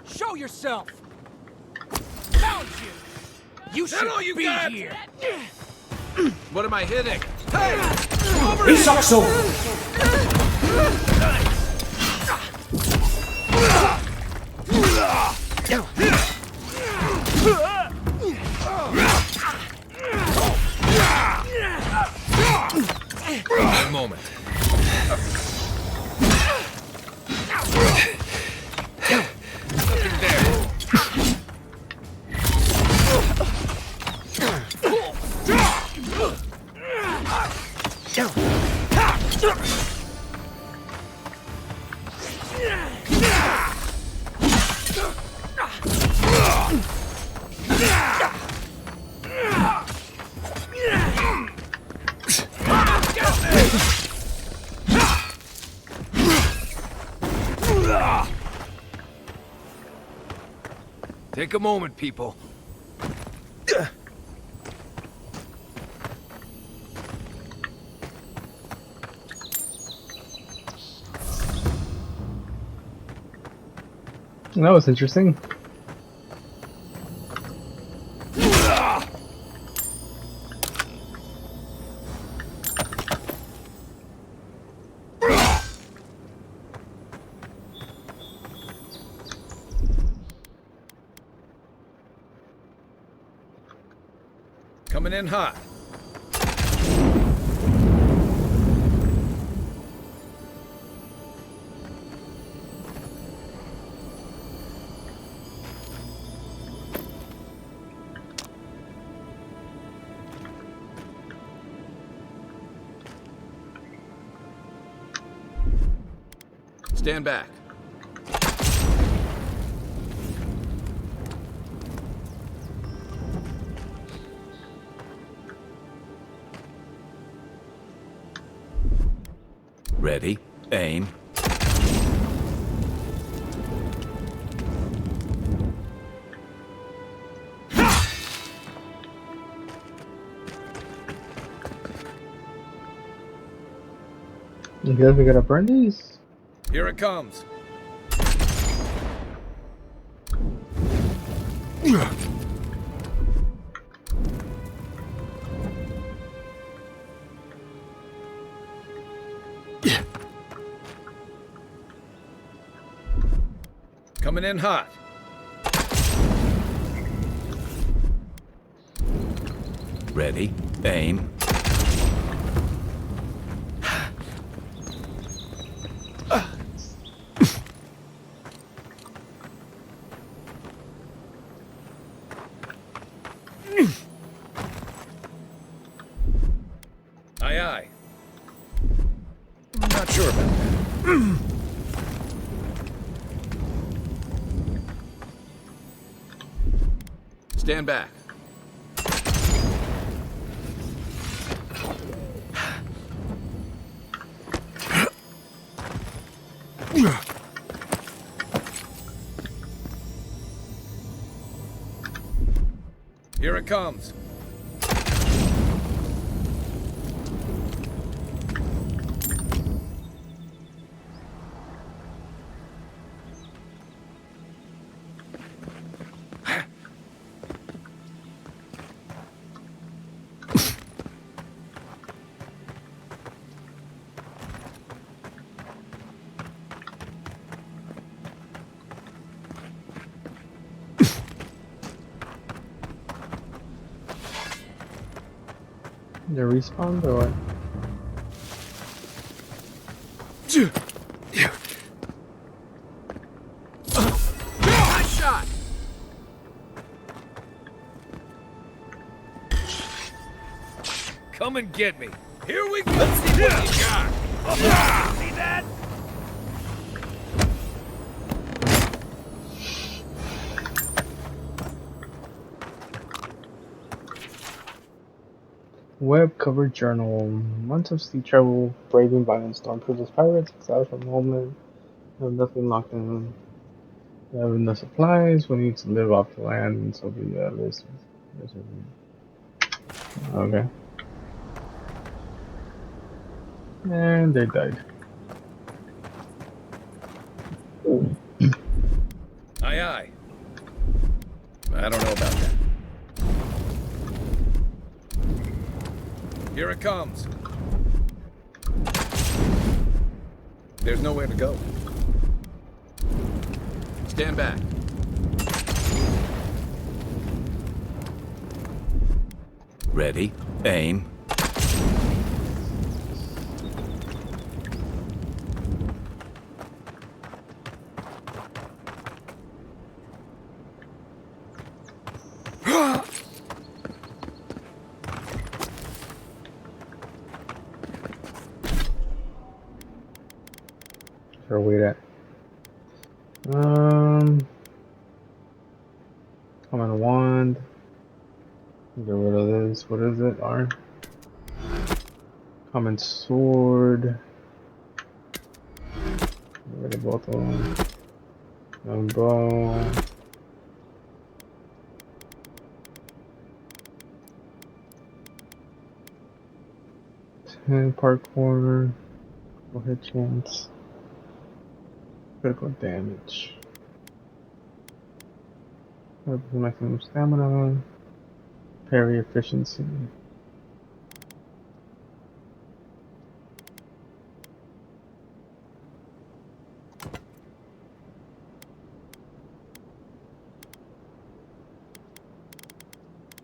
Show yourself! Found you! You That should all you be got? here! What am I hitting? Hey! Over here! So. One moment. Nothing there. Take a moment, people. That was interesting. Coming in hot. Stand back. Ready, aim. You guys, we gotta burn these? Here it comes. Coming in hot. Ready, aim. Aye, aye. I'm not sure about that. Stand back. Here it comes. The respawn or what? Nice shot! Come and get me. Here we go. Let's see what you got. See that? Web cover journal. Months of sea travel, braving violent stormtroopers, pirates, exiled from homeland. Have nothing locked in. We have enough supplies. We need to live off the land, and so be listeners. Okay. And they died. Aye, aye. I don't know about that. Here it comes. There's nowhere to go. Stand back. Ready, aim. Sure, wait at. Common wand. Get rid of this. What is it? R. Common sword. Get rid of both of them. And bow. Parkour. No hit chance. Critical damage. Maximum stamina. Parry efficiency.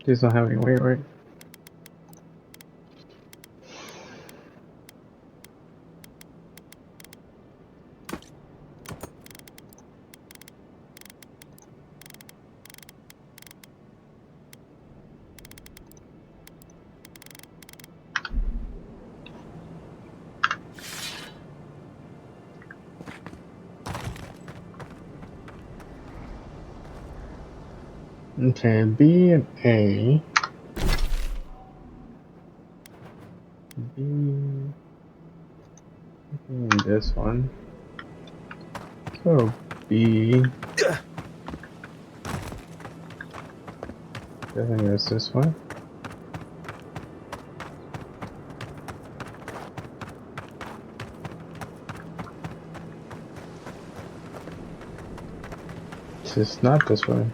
These don't have any weight, right? Okay, B and A. B and this one. So B. I think it's this one. It's just not this one.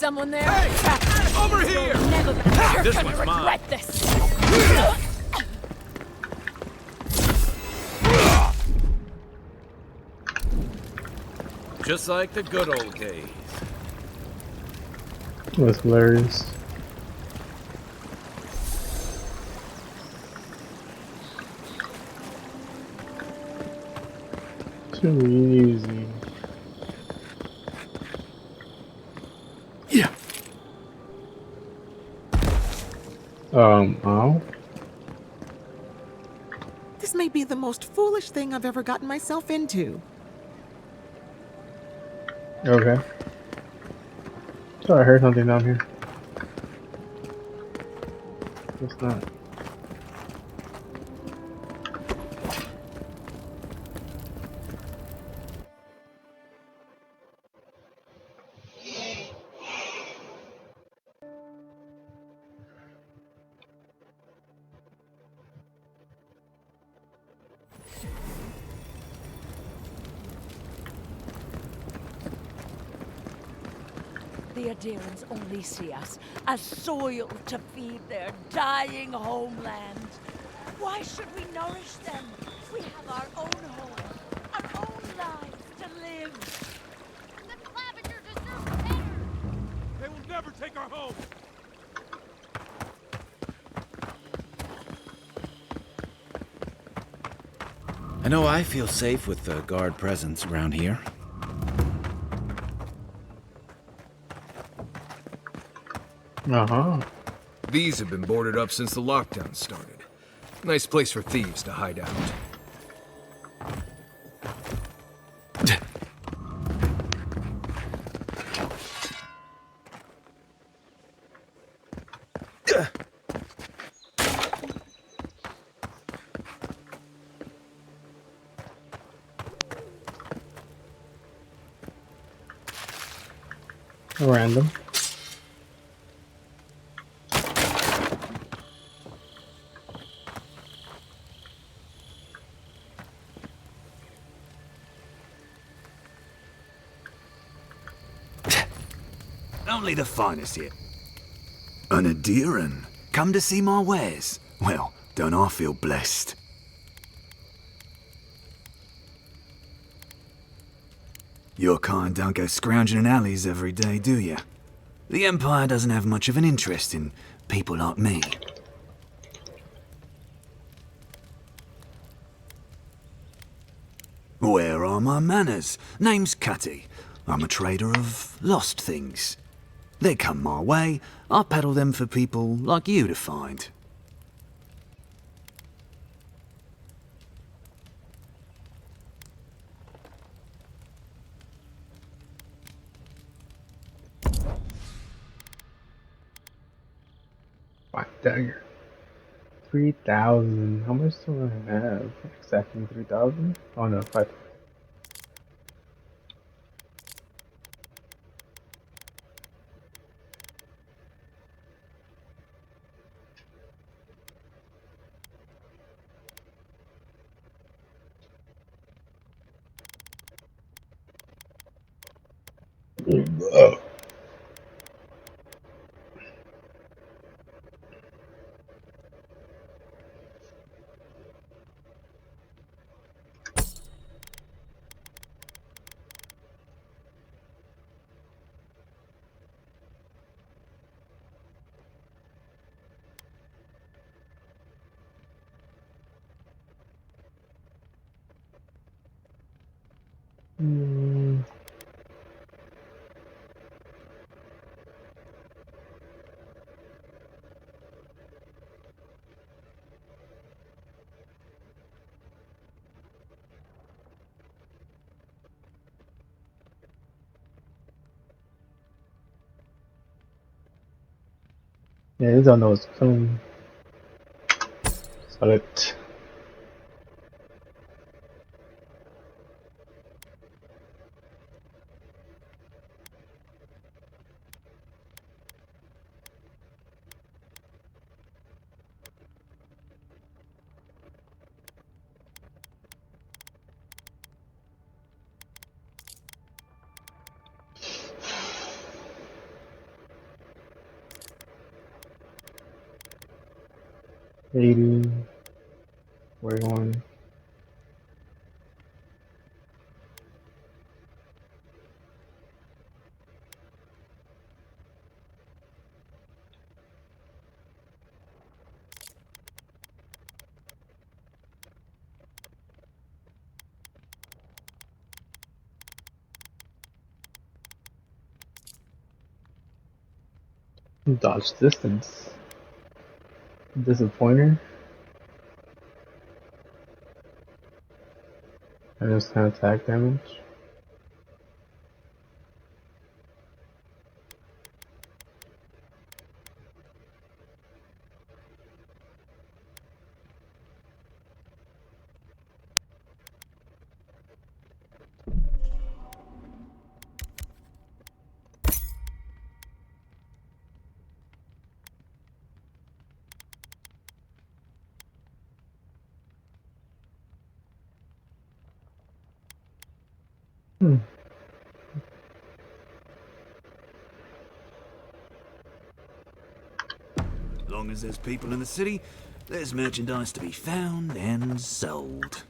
someone there? Hey! Over here! Never gonna This one's mine. regret this. Just like the good old days. That's hilarious. Too easy. Yeah. Oh. This may be the most foolish thing I've ever gotten myself into. Okay. Thought I heard something down here. It's not. The Adirans only see us as soil to feed their dying homeland. Why should we nourish them? We have our own home, our own lives to live. The Clavigers deserve better! They will never take our home! I know I feel safe with the guard presence around here. Uh-huh. These have been boarded up since the lockdown started. Nice place for thieves to hide out. Random. Only the finest here. An Adiran? Come to see my wares? Well, don't I feel blessed? Your kind don't go scrounging in alleys every day, do you? The Empire doesn't have much of an interest in people like me. Where are my manners? Name's Cutty. I'm a trader of lost things. They come my way, I peddle them for people like you to find. Black dagger. 3,000. How much do I have? Exactly 3,000? Oh no, 5. Oh. Yeah, this one was clean. Solid. 80. We're going. Dodge distance. Disappointer. And just kind of attack damage. Long as there's people in the city, there's merchandise to be found and sold.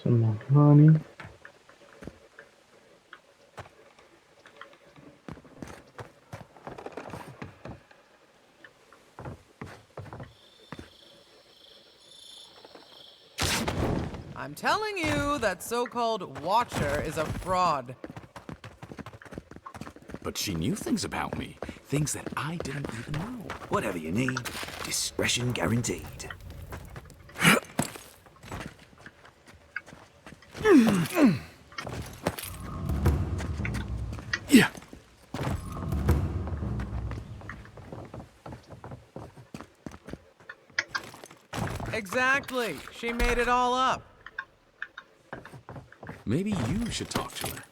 Some more honey. I'm telling you, that so-called Watcher is a fraud. But she knew things about me. Things that I didn't even know. Whatever you need, discretion guaranteed. Yeah. Exactly. She made it all up. Maybe you should talk to her.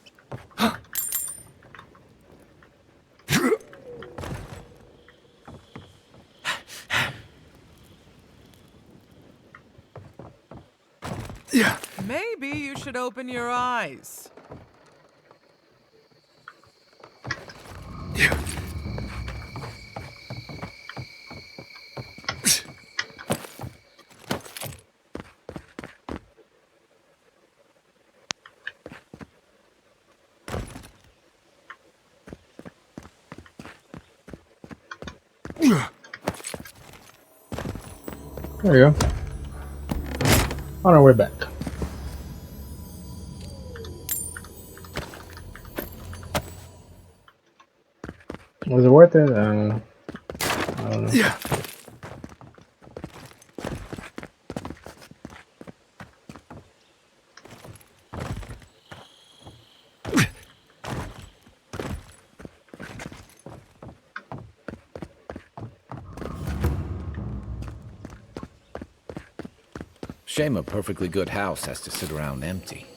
Yeah. Maybe you should open your eyes. There you go. On our way back. Was it worth it? I don't know. Yeah. Shame a perfectly good house has to sit around empty.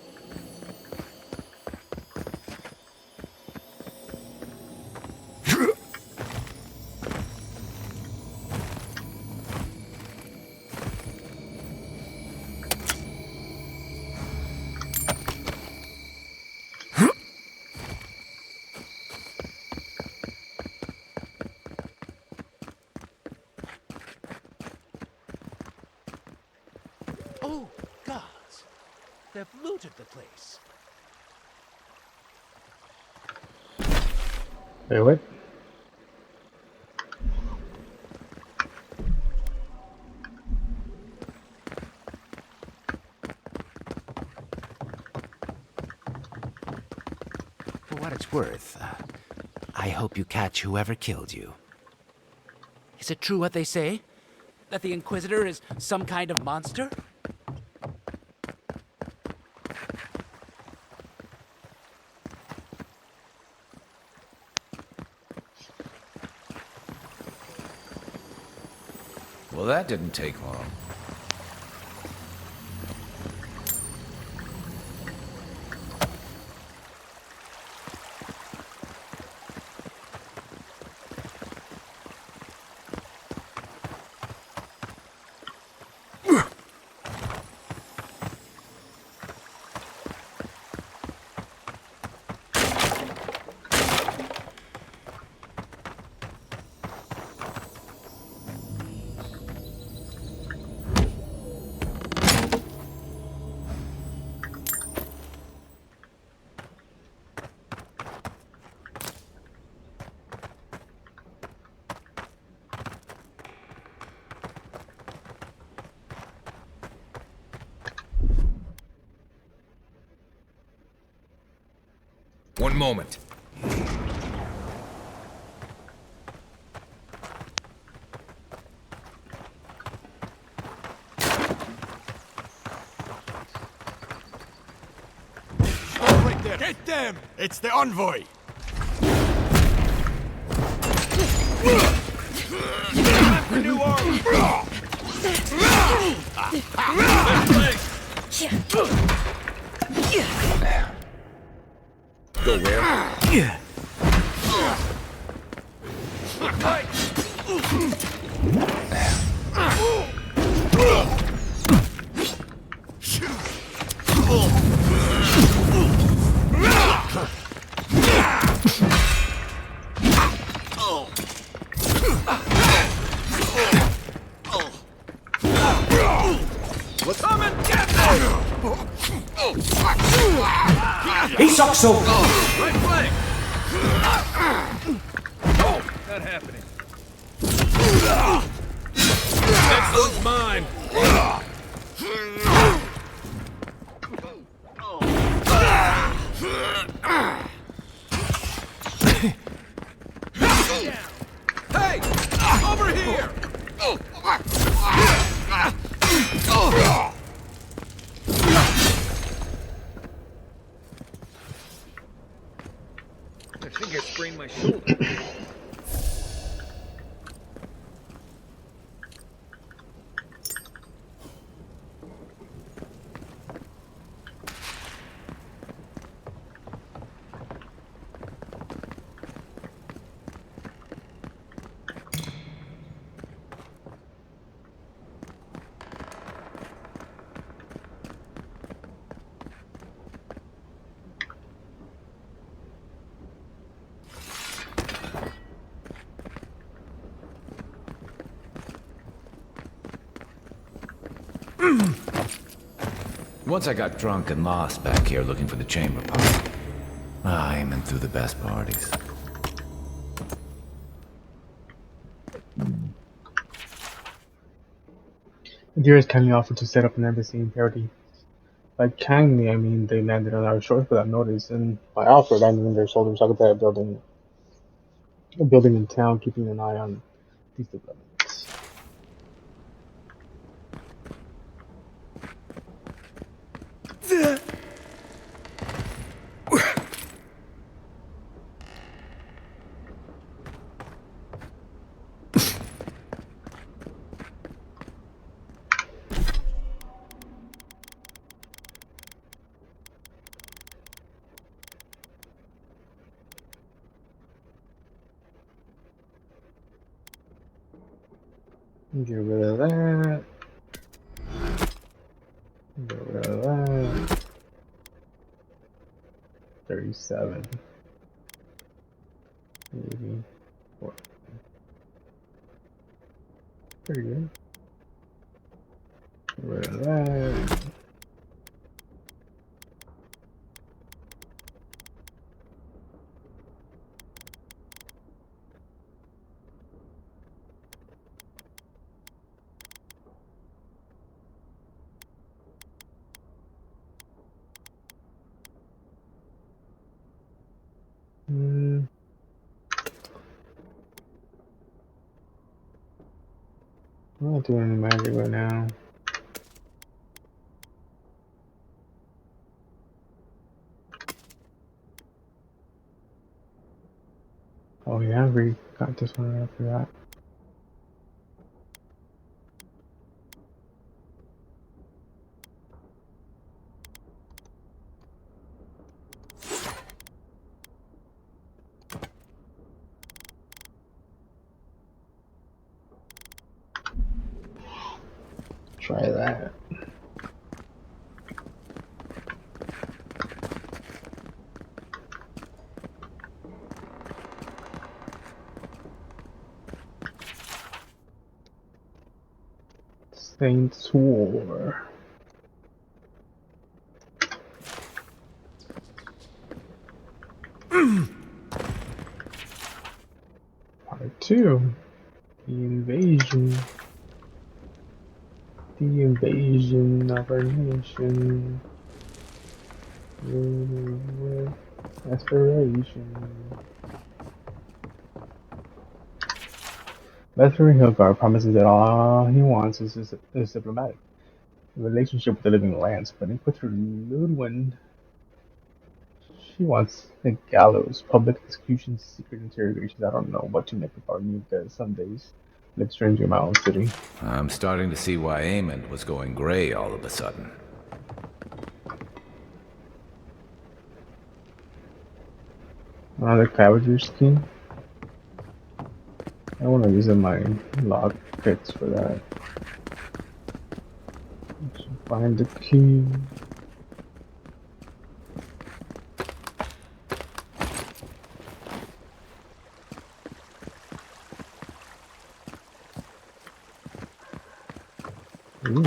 Oh, gods. They've looted the place. Wait, what? For what it's worth, I hope you catch whoever killed you. Is it true what they say? That the Inquisitor is some kind of monster? Well, that didn't take long. One moment. Stop right there. Get them! It's the envoy. Time for new armor. Go where? Yeah. Let's come and get them! He's so. Right flank! Not happening. Next one's mine. Hey! Over here! I think I sprained my shoulder. Once I got drunk and lost back here looking for the chamber pot. Aiming through the best parties. Dearest kindly offered to set up an embassy in Parody. By kindly, I mean they landed on our shores without notice, and by offered, I mean their soldiers occupied a building in town, keeping an eye on these developments. Get rid of that. Get rid of that. 37. Maybe. What? Pretty good. Get rid of that. I'm not doing any magic right now. Oh yeah, we got this one right after that. try that. Saints War. Part 2. The invasion. The invasion of our nation. With aspiration. Master Hilgard promises that all he wants is diplomatic relationship with the living lands, but in put her Ludwin, she wants a gallows, public executions, secret interrogations. I don't know what to make about you guys some days. Like stranger in my own city. I'm starting to see why Eamon was going gray all of a sudden. Another CLAVIGER'S skin. I want to use my lock picks for that. Let's find the key. Ooh.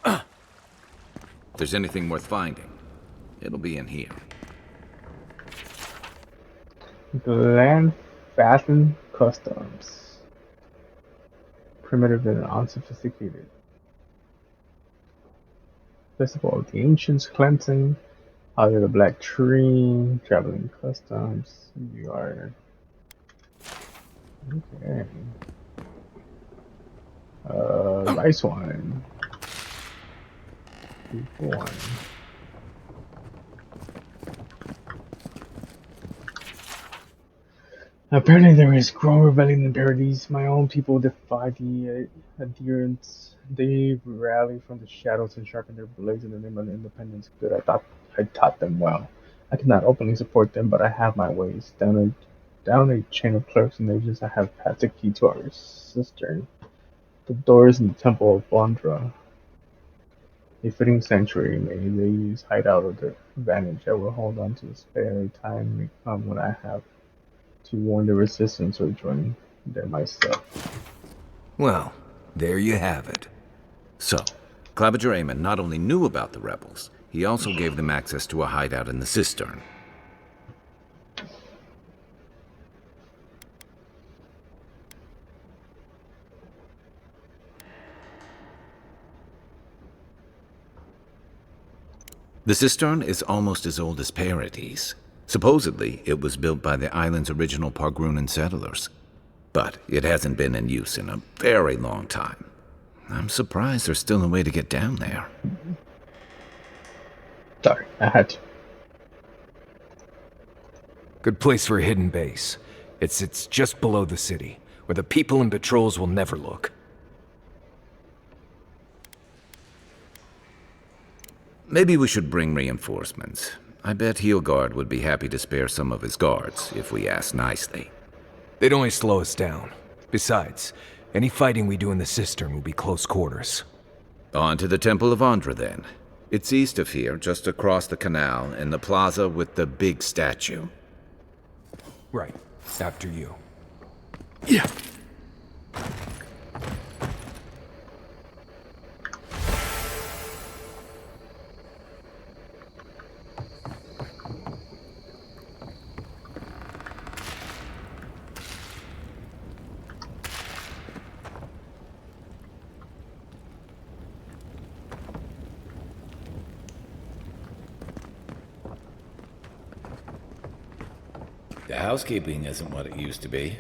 If there's anything worth finding, it'll be in here. Land Fasten Customs. Primitive and unsophisticated. Festival of the Ancients Cleansing. Out of the Black Tree. Traveling Customs. You are. Okay. Rice wine. Wine. Apparently there is growing rebellion in Paradise. My own people defy the adherents. They rally from the shadows and sharpen their blades in the name of independence. Good, I taught them well. I cannot openly support them, but I have my ways. Down a chain of clerks and agents, I have passed the key to our cistern. The doors in the temple of Bondra. A fitting sanctuary, may they use hideout of their advantage. I will hold on to the spare time may come when I have to warn the resistance or join them myself. Well, there you have it. So, Claviger Eamon not only knew about the rebels, he also gave them access to a hideout in the cistern. The cistern is almost as old as Paradise. Supposedly, it was built by the island's original Pargrunan settlers. But it hasn't been in use in a very long time. I'm surprised there's still a way to get down there. Sorry, I had to. Good place for a hidden base. It sits just below the city, where the people and patrols will never look. Maybe we should bring reinforcements. I bet HYLGARD would be happy to spare some of his guards, if we ask nicely. They'd only slow us down. Besides, any fighting we do in the cistern will be close quarters. On to the Temple of Andra, then. It's east of here, just across the canal, in the plaza with the big statue. Right. After you. Yeah. The housekeeping isn't what it used to be.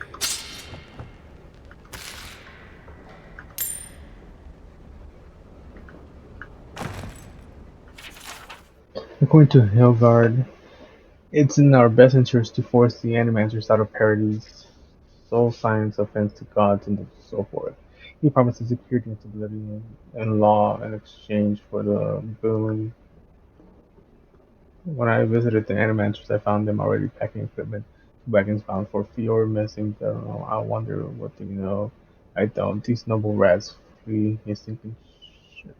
According to HYLGARD, it's in our best interest to force the Animancers out of Paradise. sole signs offense to gods and so forth. He promises security and stability and law in exchange for the boon. When I visited the animators, I found them already packing equipment. Wagons bound for Fior missing. I don't know. I wonder what they know. I don't. These noble rats flee his sinking ship.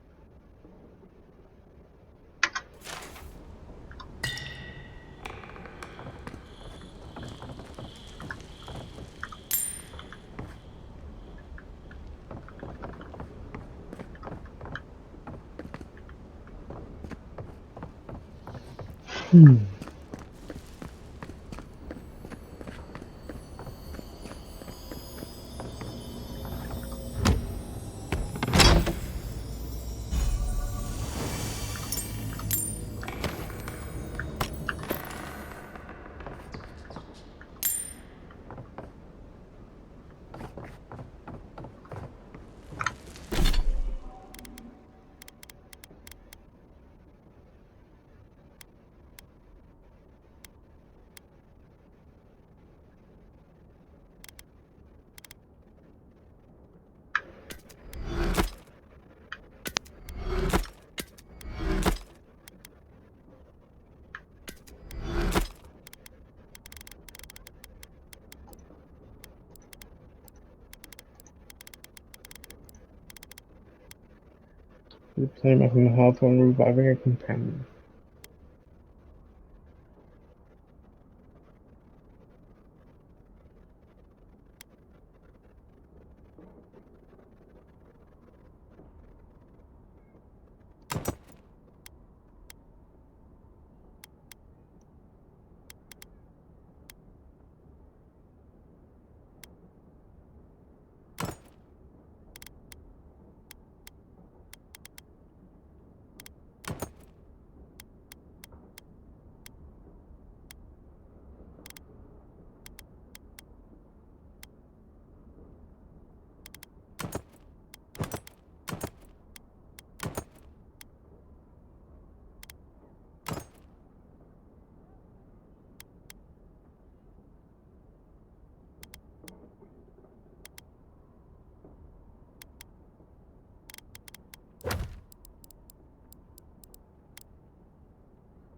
The playmaking the health when reviving a companion.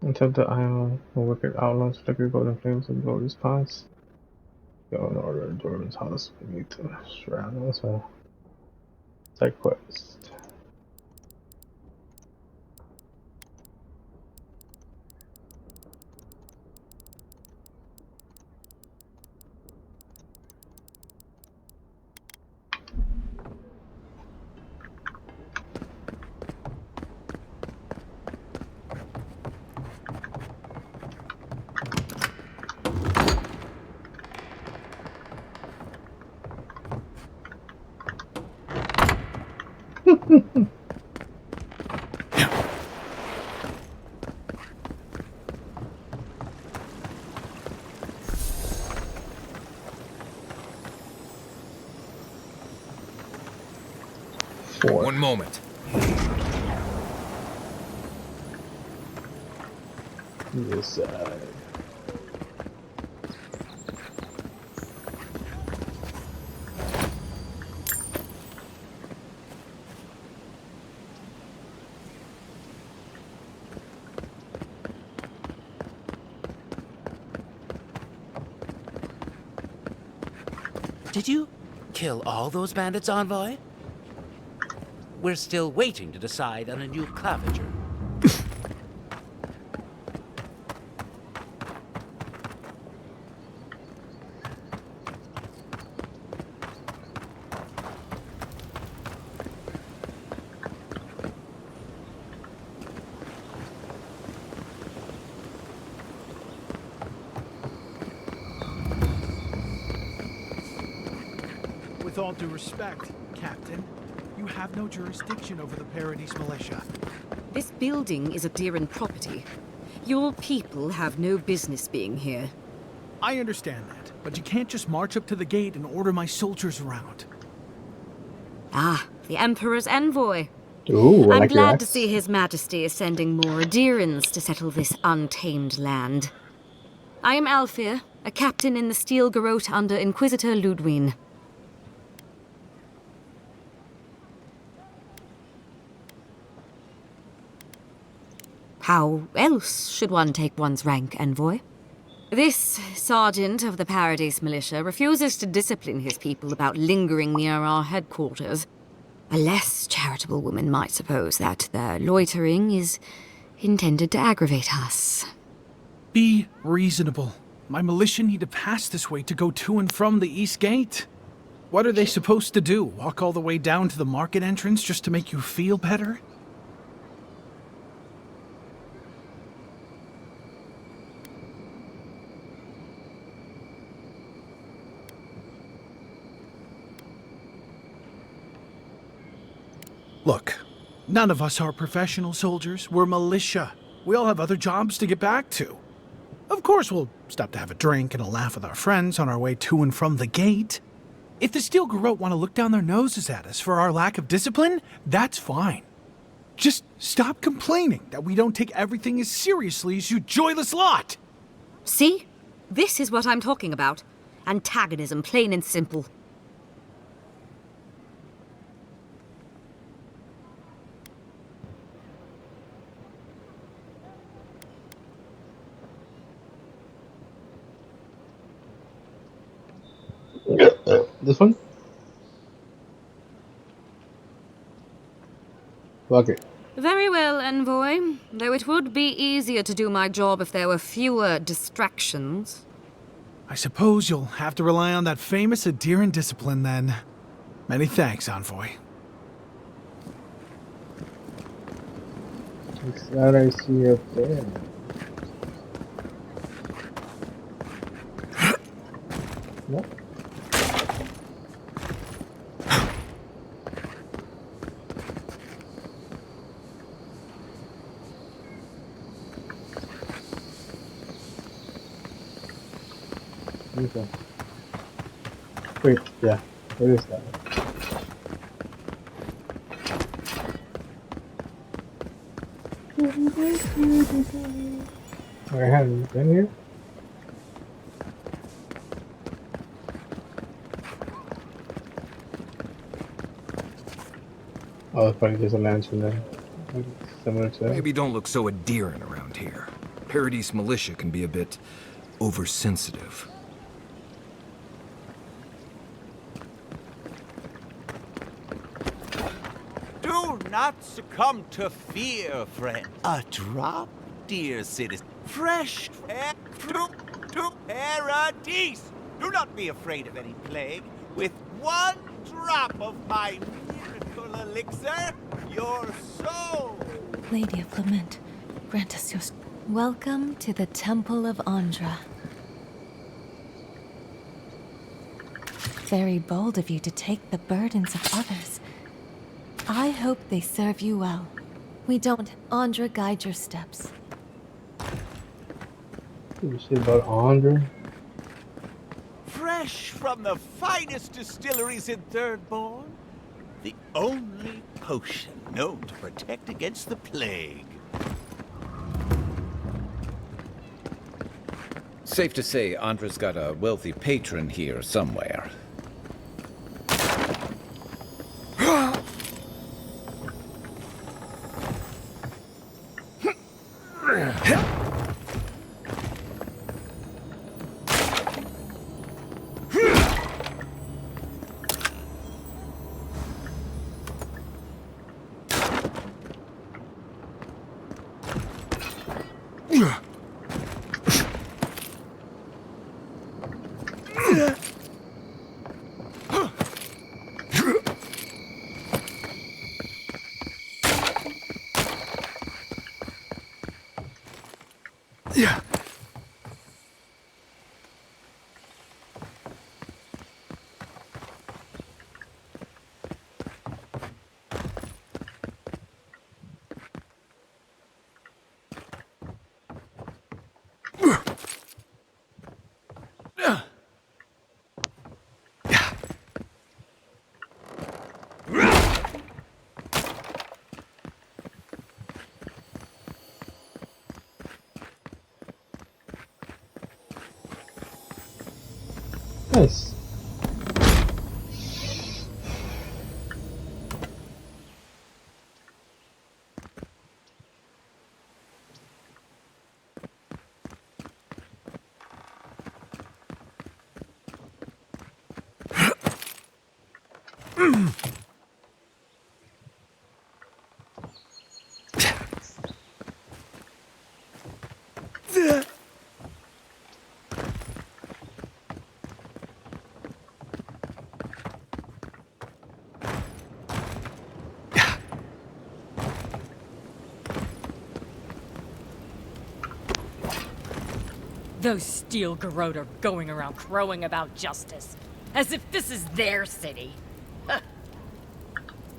Until the isle, the wicked outlaws flicker golden flames of glory response. Go in order, Jordan's house. We need to surround as well. Side quest. One moment. This side. Did you kill all those bandits, Envoy? We're still waiting to decide on a new claviger. With all due respect, Captain, you have no jurisdiction over the Paradise Militia. This building is Aderan property. Your people have no business being here. I understand that, but you can't just march up to the gate and order my soldiers around. Ah, the Emperor's envoy. Ooh, I'm like glad to see His Majesty is sending more Aderans to settle this untamed land. I am Alfir, a captain in the Steel Garrote under Inquisitor Ludwine. How else should one take one's rank, envoy? This sergeant of the Paradise Militia refuses to discipline his people about lingering near our headquarters. A less charitable woman might suppose that their loitering is intended to aggravate us. Be reasonable. My militia need to pass this way to go to and from the East Gate. What are they supposed to do? Walk all the way down to the market entrance just to make you feel better? Look, none of us are professional soldiers. We're militia. We all have other jobs to get back to. Of course, we'll stop to have a drink and a laugh with our friends on our way to and from the gate. If the Steel Garrote want to look down their noses at us for our lack of discipline, that's fine. Just stop complaining that we don't take everything as seriously as you joyless lot! See? This is what I'm talking about. Antagonism, plain and simple. This one? Fuck it. Very well, envoy. Though it would be easier to do my job if there were fewer distractions. I suppose you'll have to rely on that famous Adiran discipline then. Many thanks, envoy. What's that I see up there? What? Okay. Wait, yeah, what is that? I haven't been here. Oh, it's probably just a lantern there. Similar to that. Maybe don't look so Adiran around here. Paradise Militia can be a bit oversensitive. Do not succumb to fear, friend. A drop, dear citizen. Fresh air to paradise. Do not be afraid of any plague. With one drop of my miracle elixir, your soul. Lady of Lament, grant us your... Welcome to the Temple of Andra. Very bold of you to take the burdens of others. I hope they serve you well. We don't. Andra, guide your steps. You say about Andra? Fresh from the finest distilleries in Thirdborn. The only potion known to protect against the plague. Safe to say, Andra's got a wealthy patron here somewhere. Yeah. Nice. Those steel garrote are going around crowing about justice, as if this is their city.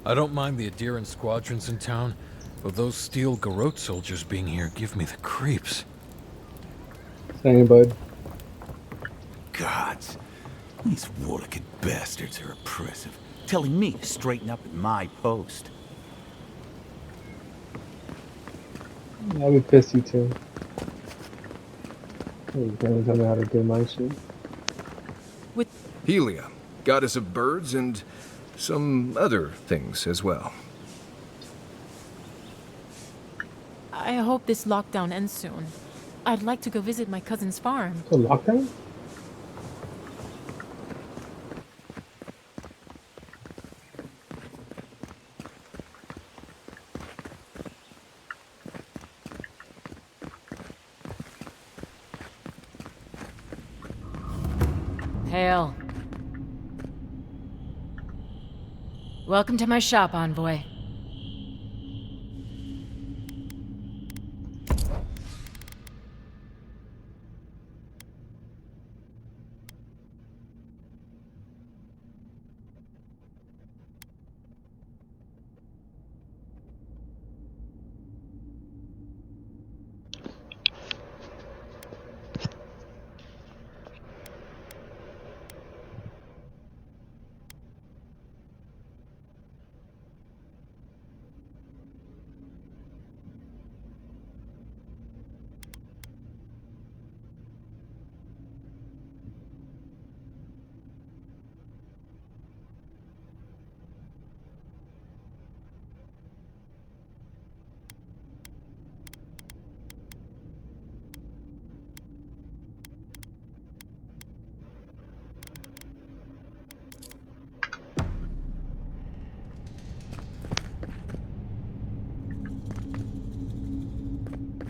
I don't mind the Adiran squadrons in town, but those steel garrote soldiers being here give me the creeps. Same, bud. Gods, these warlike bastards are oppressive, telling me to straighten up at my post. I would piss you too. You can't tell me how to do my shit. With Helia, goddess of birds, and some other things as well. I hope this lockdown ends soon. I'd like to go visit my cousin's farm. A lockdown? Hail. Welcome to my shop, Envoy.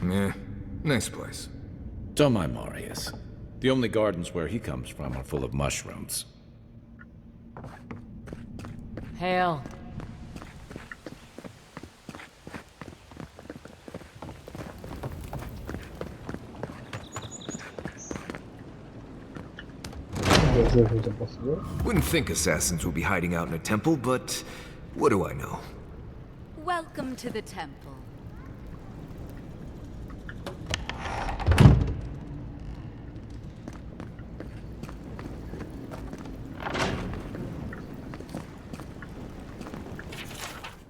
Meh. Nice place. Don't mind Marius. The only gardens where he comes from are full of mushrooms. Hail. Wouldn't think assassins would be hiding out in a temple, but what do I know? Welcome to the temple.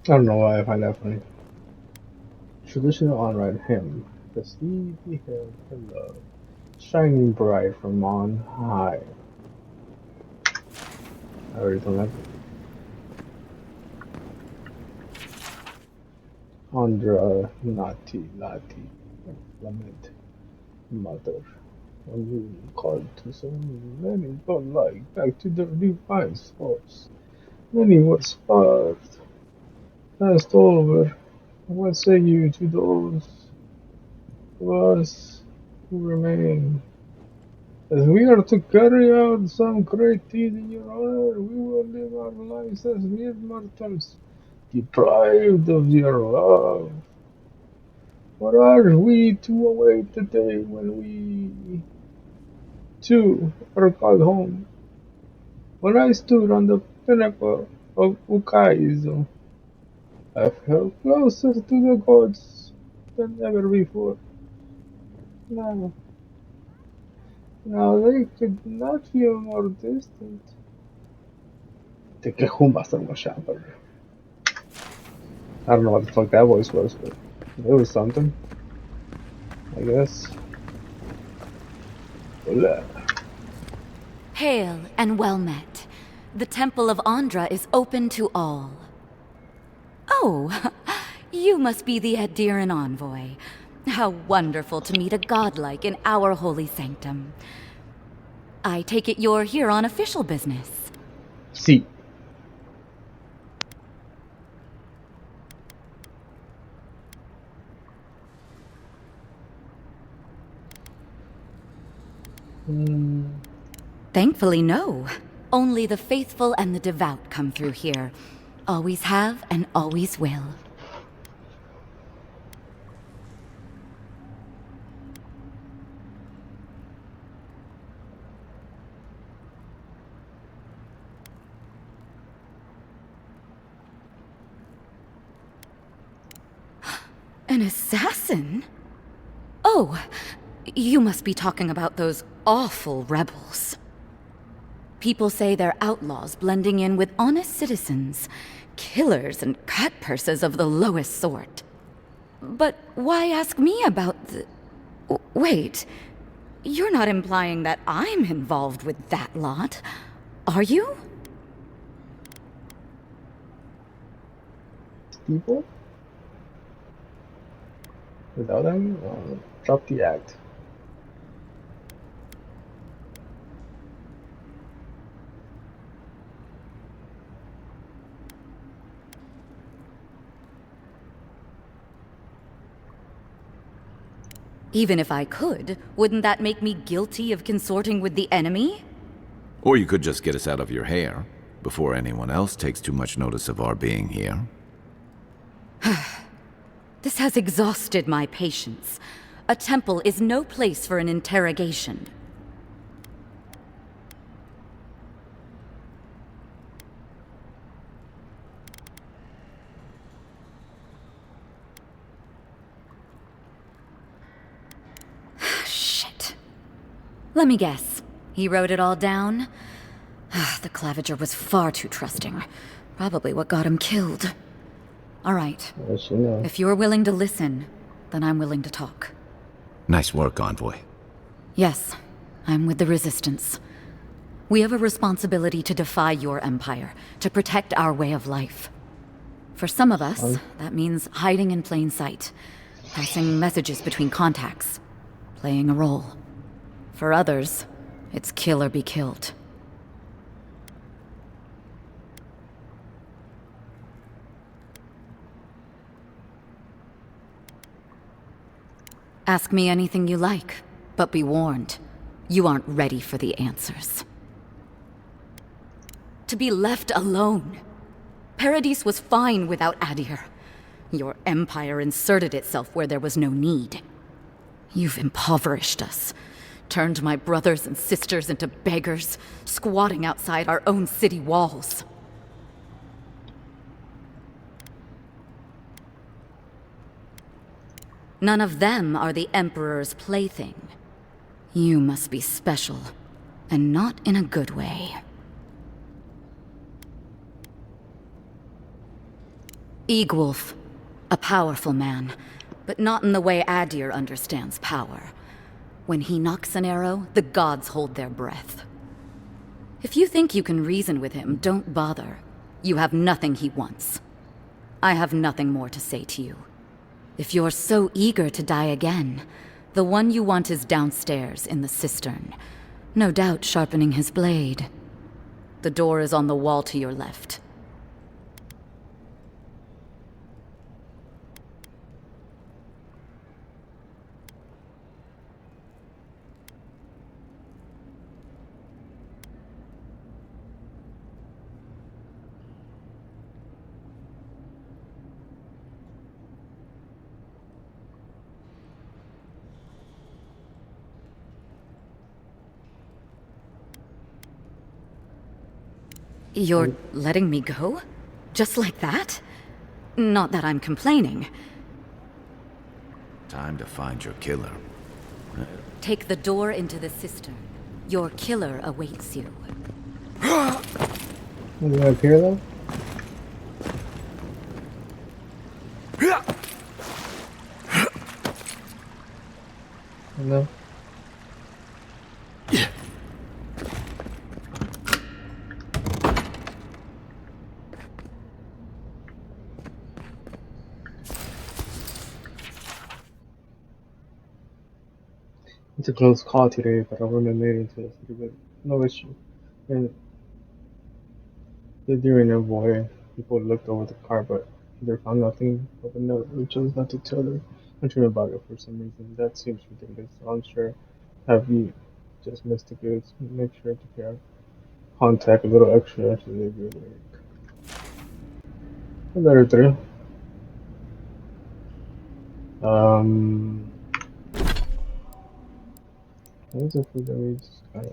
I don't know why I find that funny. Traditional on-right hymn. The sleepy hill below, shining bright from on high. I already don't like it. Andra Nati, lament, mother. When you called to so many, but like back to the divine source. Many were sparked. Passed over. What say you to those of us who remain? As we are to carry out some great deed in your honor, we will live our lives as mere mortals, deprived of your love. What are we to await the day when we, too, are called home? When I stood on the pinnacle of Ukaizo, I felt closer to the gods than ever before. Now they could not feel more distant. The Kehuma Thermal Shopper. I don't know what the fuck that voice was, but it was something. I guess. Hola. Hail and well met. The Temple of Andra is open to all. Oh, you must be the Adiran envoy. How wonderful to meet a godlike in our holy sanctum. I take it you're here on official business. See. Thankfully, no. Only the faithful and the devout come through here. Always have and always will. An assassin? Oh, you must be talking about those awful rebels. People say they're outlaws blending in with honest citizens, killers and cutpurses of the lowest sort. But why ask me about the... Wait, you're not implying that I'm involved with that lot, are you? People? Without them? Drop the act. Even if I could, wouldn't that make me guilty of consorting with the enemy? Or you could just get us out of your hair before anyone else takes too much notice of our being here. This has exhausted my patience. A temple is no place for an interrogation. Shit. Let me guess. He wrote it all down? The Claviger was far too trusting. Probably what got him killed. All right. If you're willing to listen, then I'm willing to talk. Nice work, Envoy. Yes, I'm with the Resistance. We have a responsibility to defy your empire, to protect our way of life. For some of us, that means hiding in plain sight, passing messages between contacts, playing a role. For others, it's kill or be killed. Ask me anything you like, but be warned, you aren't ready for the answers. To be left alone. Paradis was fine without Adir. Your empire inserted itself where there was no need. You've impoverished us, turned my brothers and sisters into beggars, squatting outside our own city walls. None of them are the Emperor's plaything. You must be special, and not in a good way. Eagwolf, a powerful man, but not in the way Adir understands power. When he knocks an arrow, the gods hold their breath. If you think you can reason with him, don't bother. You have nothing he wants. I have nothing more to say to you. If you're so eager to die again, the one you want is downstairs in the cistern, no doubt sharpening his blade. The door is on the wall to your left. You're letting me go? Just like that? Not that I'm complaining. Time to find your killer. Take the door into the cistern. Your killer awaits you. Do you up here though? No. It's a close call today, but I wouldn't have made it into the city with no issue. And during a void, people looked over the car, but either found nothing but a note. We chose not to tell her anything about it for some reason. That seems ridiculous. So I'm sure. Have you just missed the goods? Make sure to care. Contact a little extra to leave your work. Letter 3. What is the food that we just got?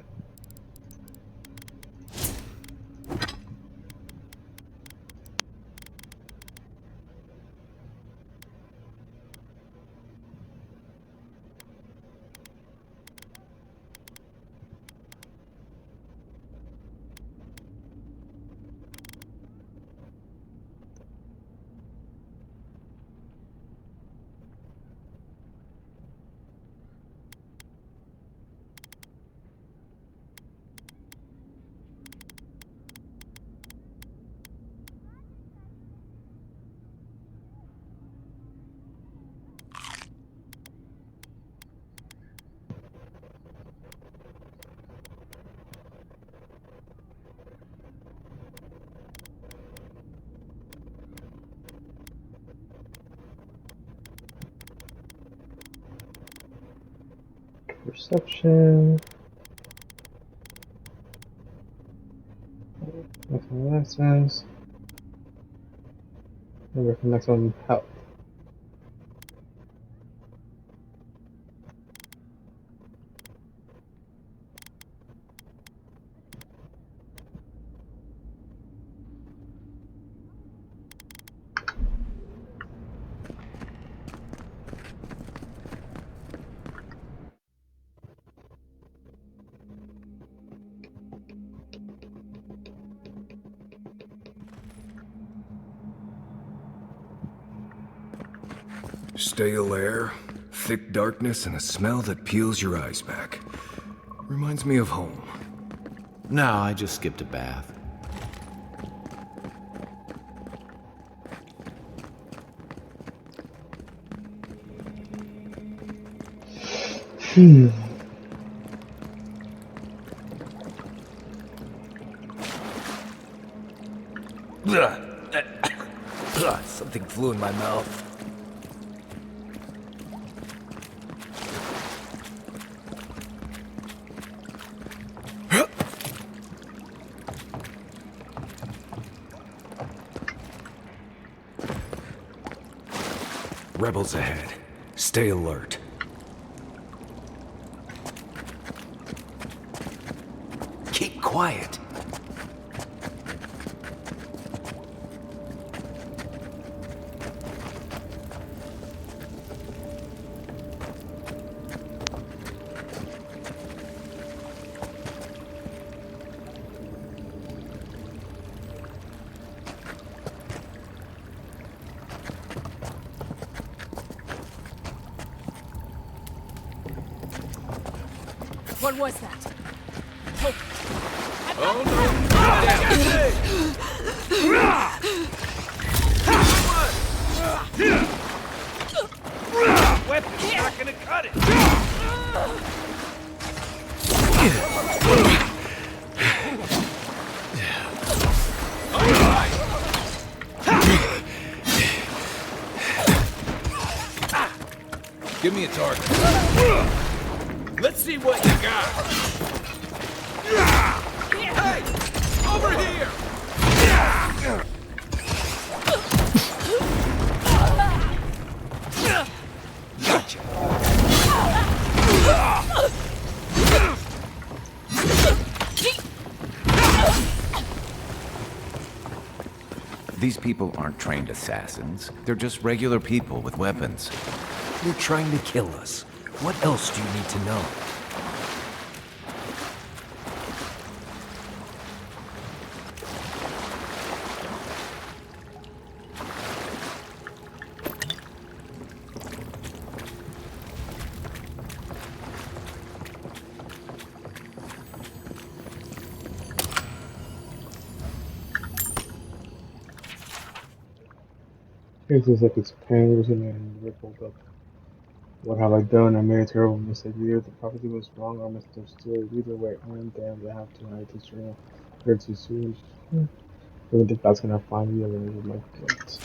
Perception. Maximum access. Remember for maximum health. Stale air, thick darkness, and a smell that peels your eyes back. Reminds me of home. No, I just skipped a bath. Something flew in my mouth. Rebels ahead. Stay alert. Keep quiet. What was that? Oh, Oh no! Weapon's not gonna cut it! Give me a target. Let's see what you got! Hey! Over here! Gotcha. These people aren't trained assassins. They're just regular people with weapons. They're trying to kill us. What else do you need to know? It looks like it's panels and then rippled up. What have I done? I made a terrible mistake. Either the prophecy was wrong or misunderstood. Either way, I am damned. I have to hide this journal. Here too soon. I don't think that's gonna find me alone with my guilt.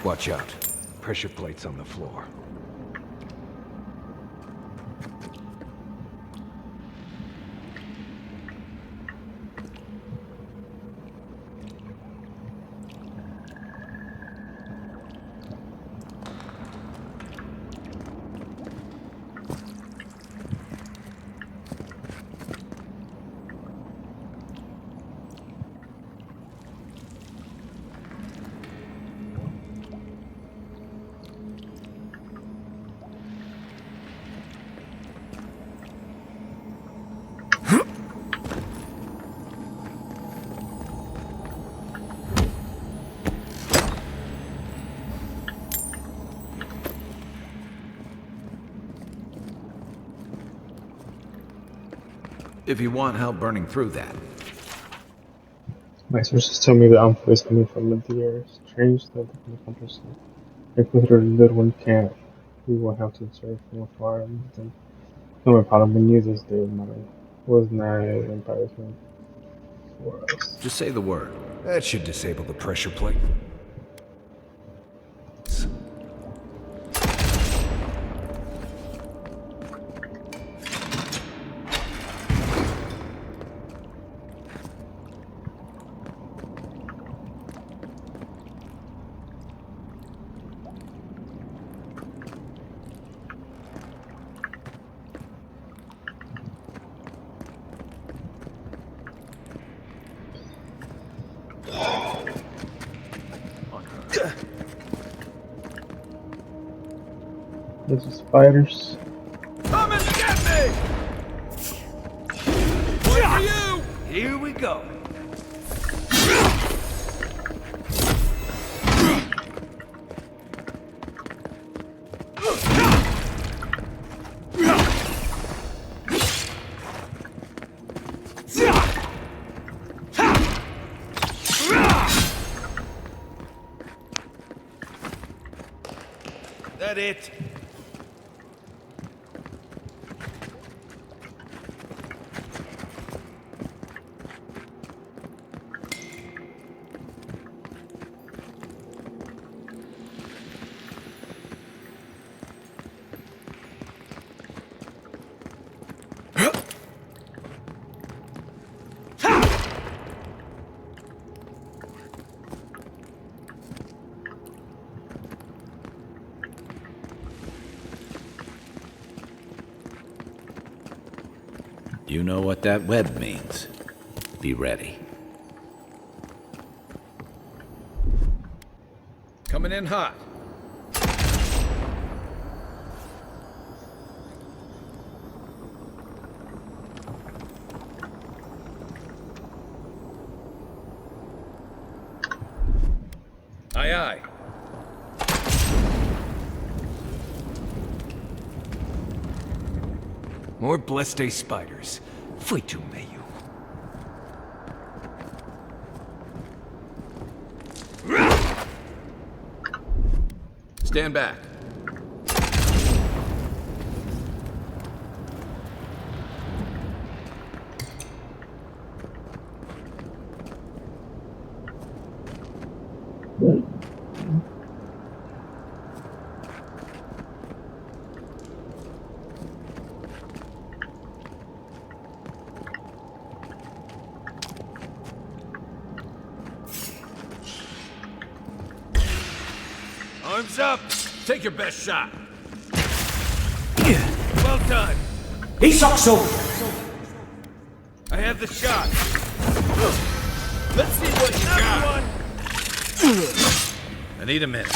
Watch out. Pressure plates on the floor. If you want help burning through that. My sources tell me the envoy is coming from the air. Strange that the countryside. I consider that one can't. We will have to observe from afar. Then, no more probably knew this day of mine was not an embarrassment for us. Just say the word. That should disable the pressure plate. There's the spiders. Come and get me! One for you! Here we go. That it? You know what that web means. Be ready. Coming in hot. Aye, aye. More blessed spiders. Foi-tu meio. Stand back. Arms up! Take your best shot. Well done! He sucks so. I have the shot. Let's see what you got. I need a minute.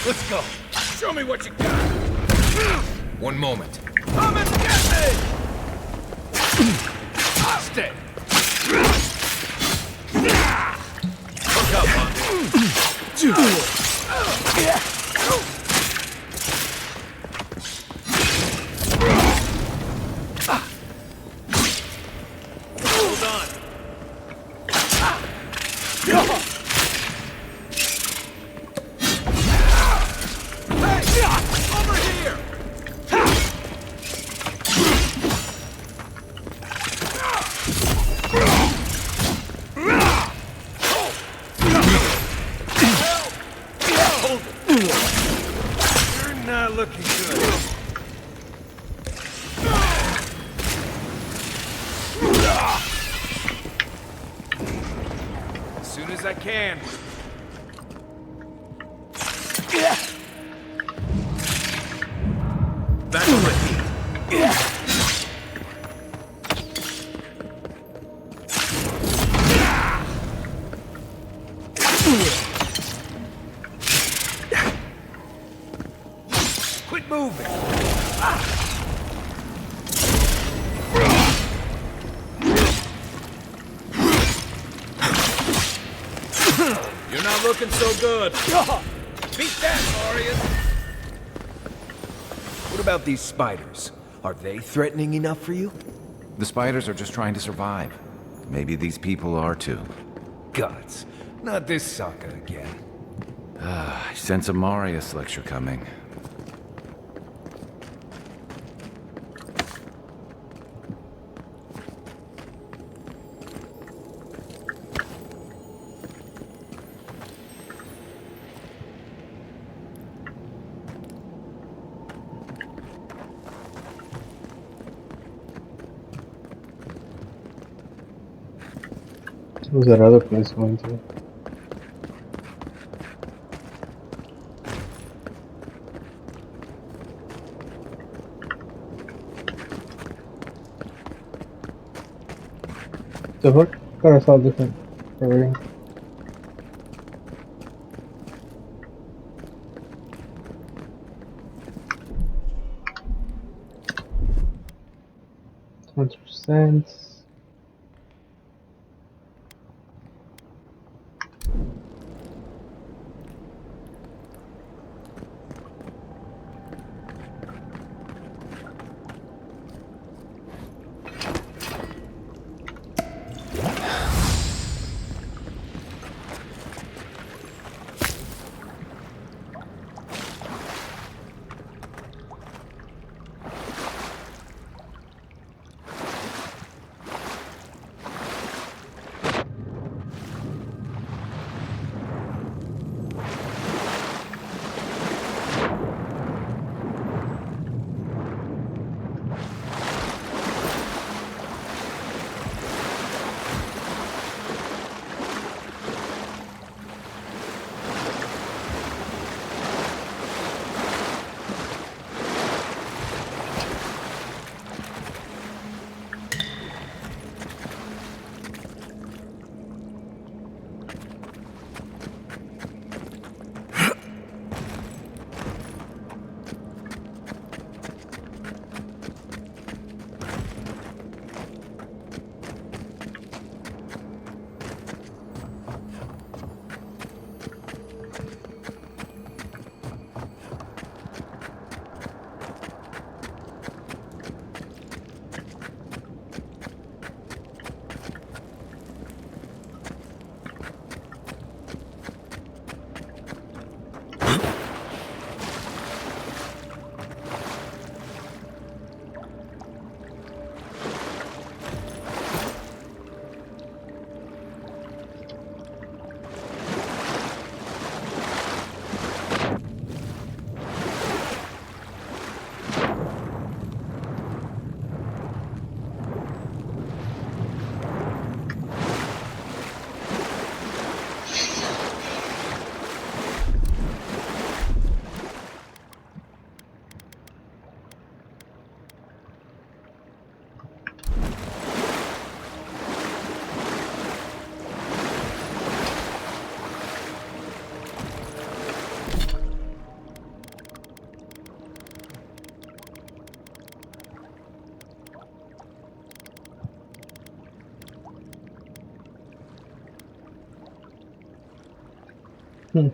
Let's go. Show me what you got. One moment. Come and get me! Stay. Hook up, man. Hold on. Over here! You're not looking good. As soon as I can. Back on my feet. Quit moving. You're not looking so good. Beat that, Marius. What about these spiders? Are they threatening enough for you? The spiders are just trying to survive. Maybe these people are too. Gods, not this saga again. I sense a Marius lecture coming. What was that other place going to? The what? Cars all different. Everything. %. Oh,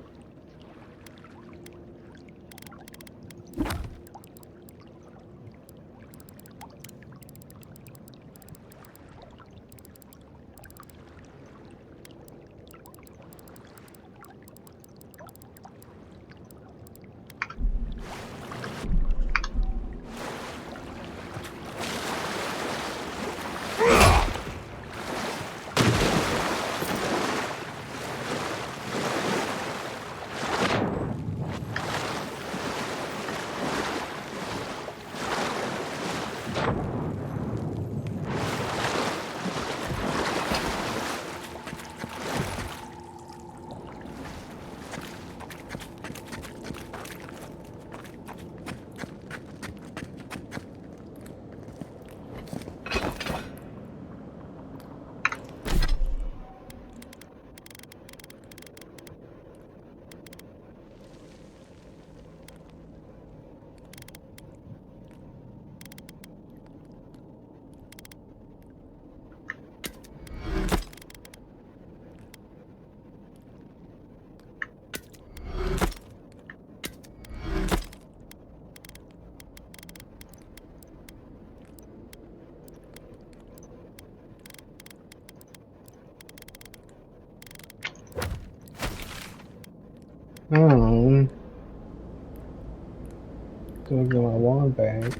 gonna get my wand bag.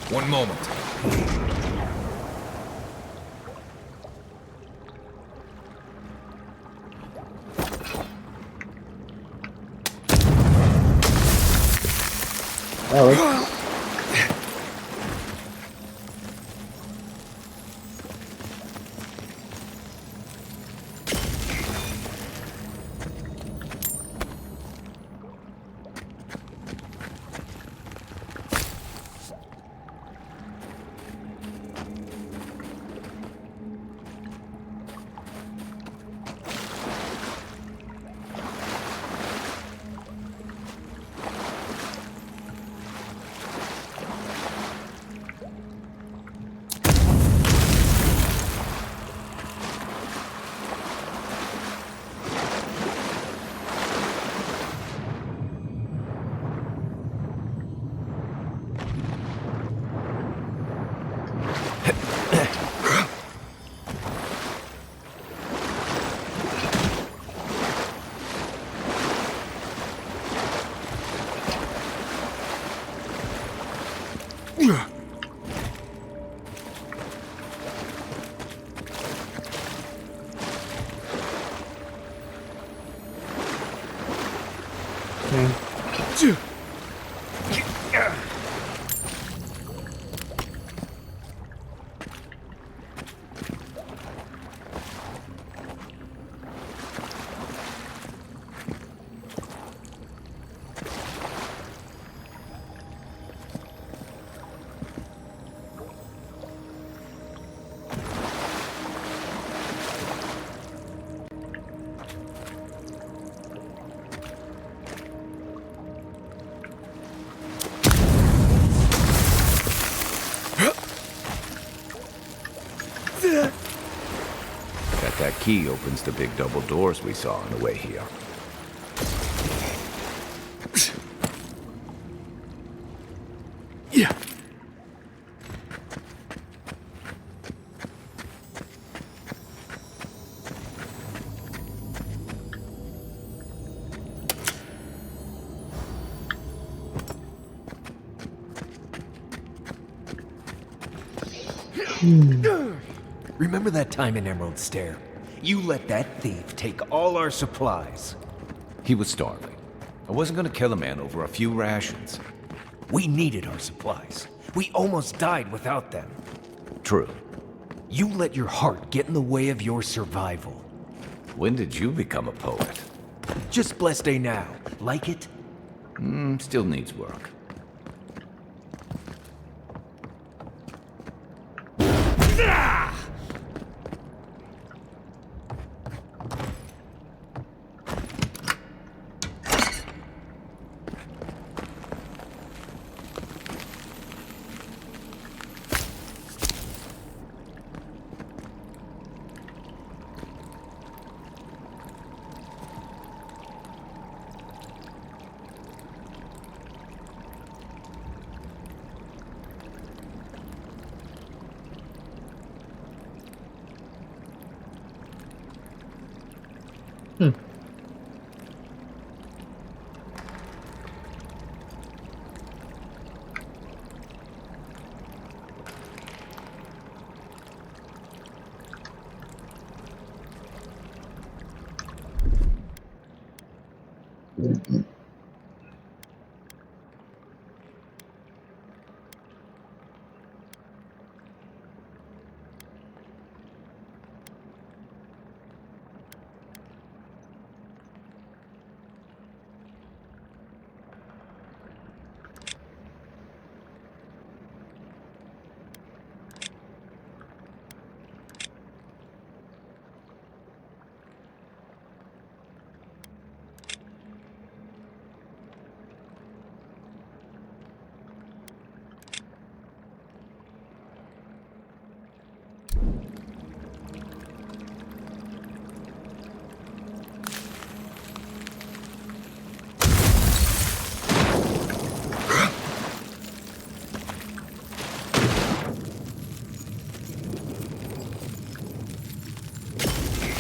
One moment. Oh. That key opens the big double doors we saw on the way here. Yeah. Remember that time in Emerald Stair? You let that thief take all our supplies. He was starving. I wasn't gonna kill a man over a few rations. We needed our supplies. We almost died without them. True. You let your heart get in the way of your survival. When did you become a poet? Just blessed day now. Like it? Still needs work.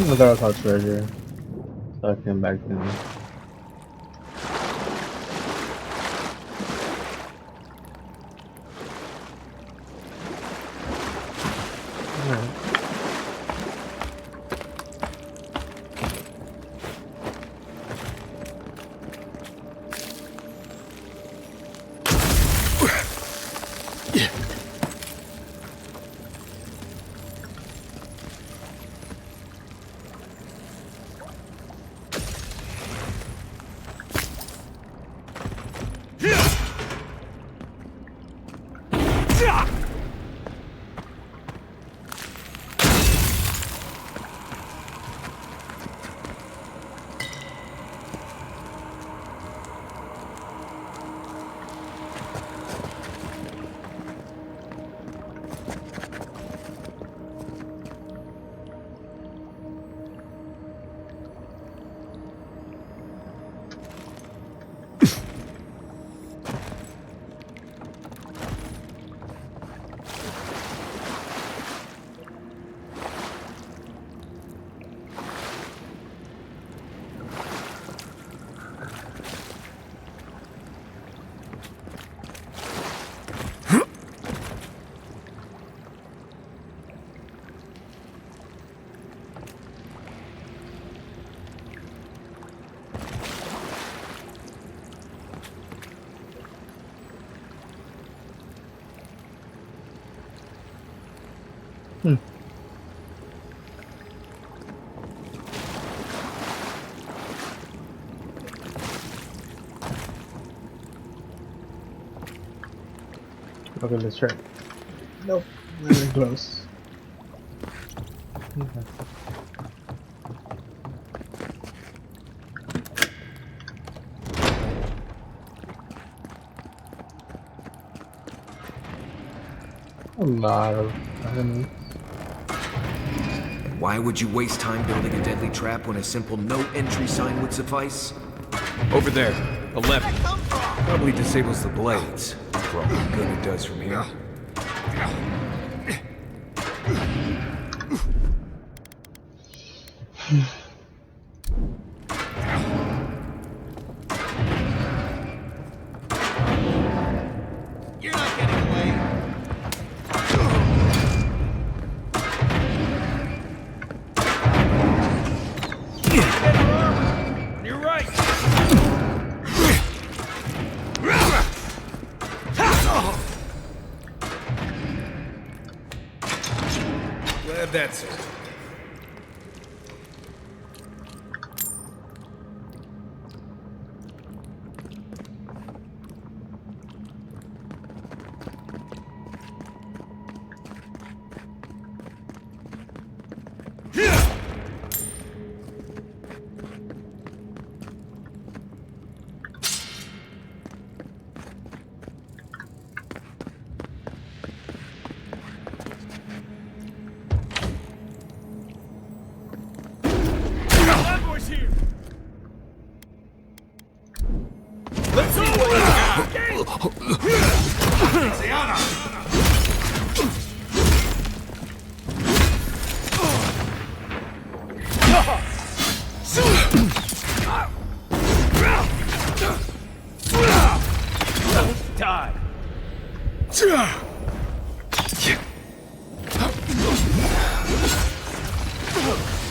I thought I saw treasure. So I came back then. Look at this shirt. Nope, not even close. Okay. A lot of enemies. Why would you waste time building a deadly trap when a simple no entry sign would suffice? Over there, 11. Probably disables the blades. For all the good it does from here. You're not getting away. You're right. Glad that's it. Let's see what you got. Die.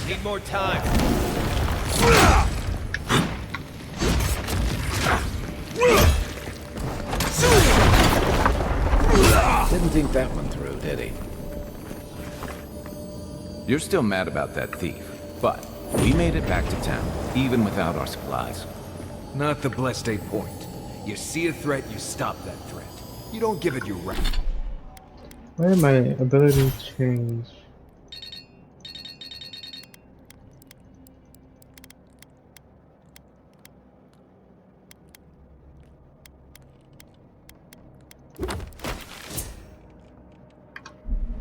Need more time. Didn't think that one through, did he? You're still mad about that thief, but we made it back to town, even without our supplies. Not the blessed a point. You see a threat, you stop that threat. You don't give it your right. Why did my ability change?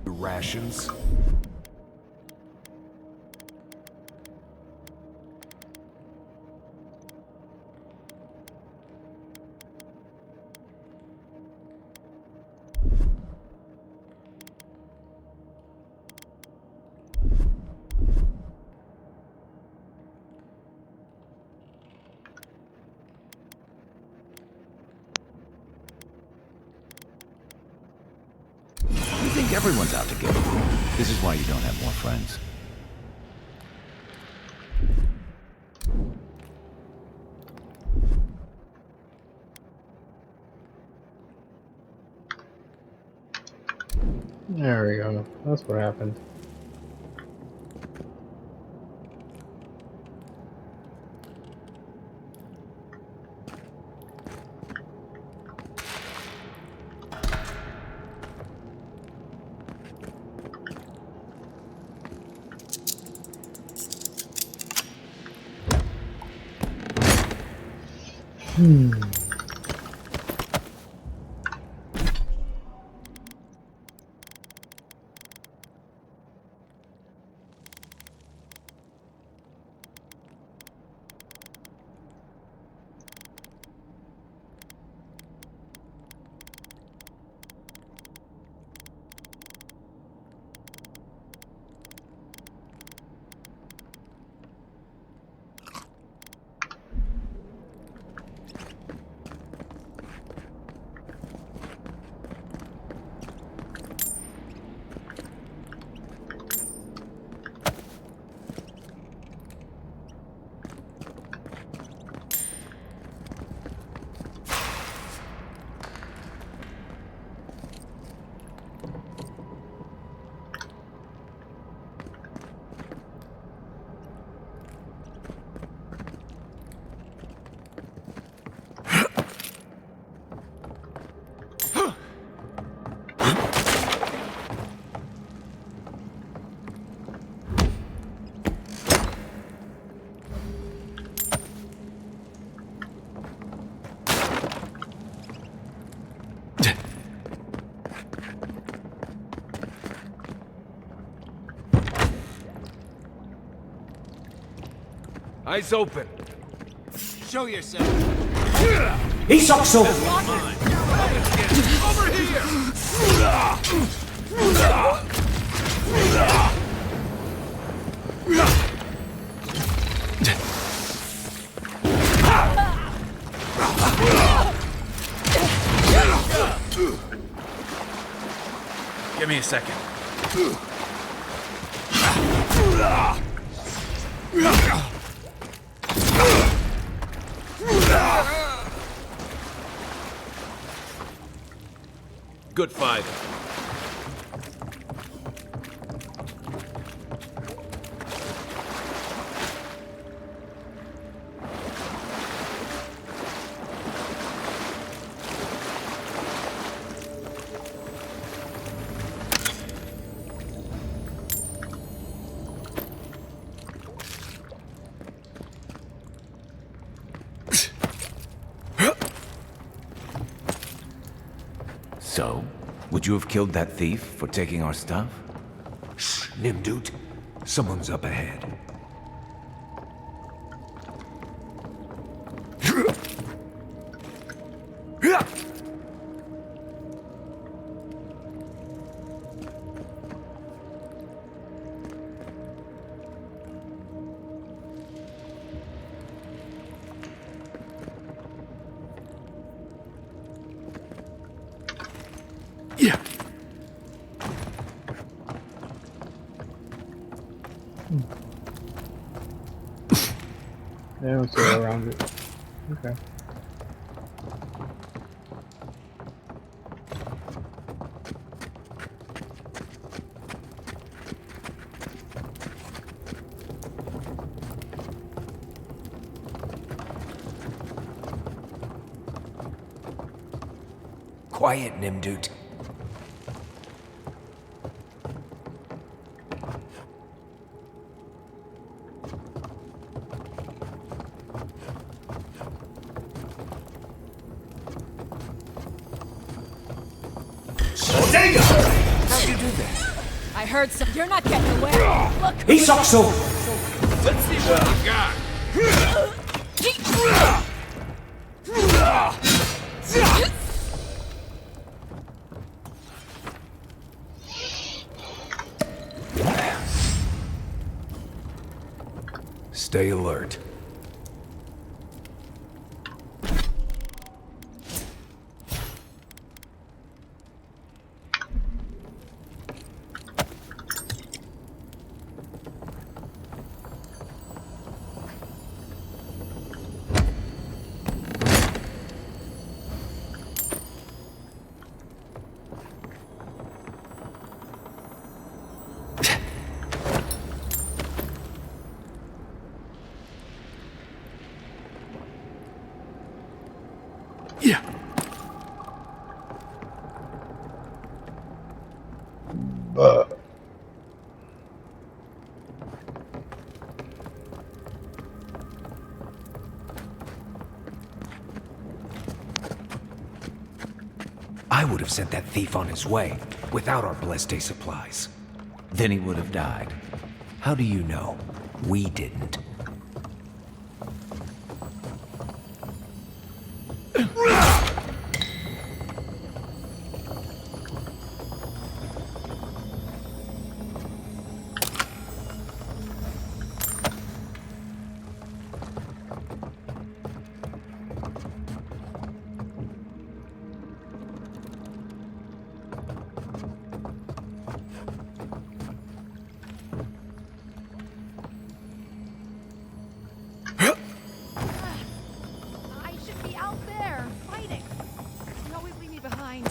Rations? You think everyone's out to get you. This is why you don't have more friends. There we go. That's what happened. Eyes open. Show yourself. He sucks so. Over here. Give me a second. Good fight. So, would you have killed that thief for taking our stuff? Shh, Nimdut. Someone's up ahead. They don't sit around it. Okay. Quiet, Nimdut. How'd you do that? I heard some. You're not getting away. Look. He's so. Let's see what I got. Stay alert. I would have sent that thief on his way without our blessed day supplies. Then he would have died. How do you know? We didn't. I should be out there fighting. You always leave me behind.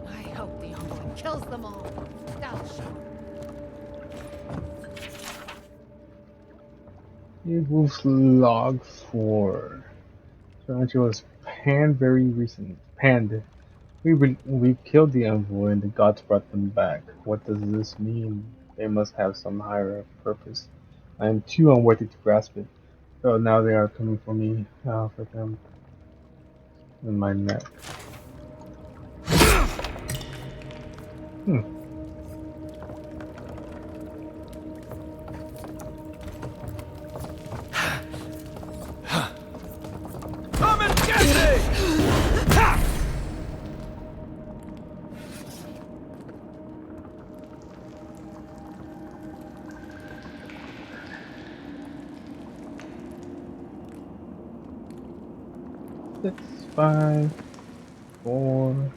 I hope the Envoy kills them all. That'll show. Wolf's log 4. So it was panned very recent. Panned. We killed the envoy and the gods brought them back. What does this mean? They must have some higher purpose. I am too unworthy to grasp it. So now they are coming for me. For them. In my neck. Come and get me! Six, 5, 4,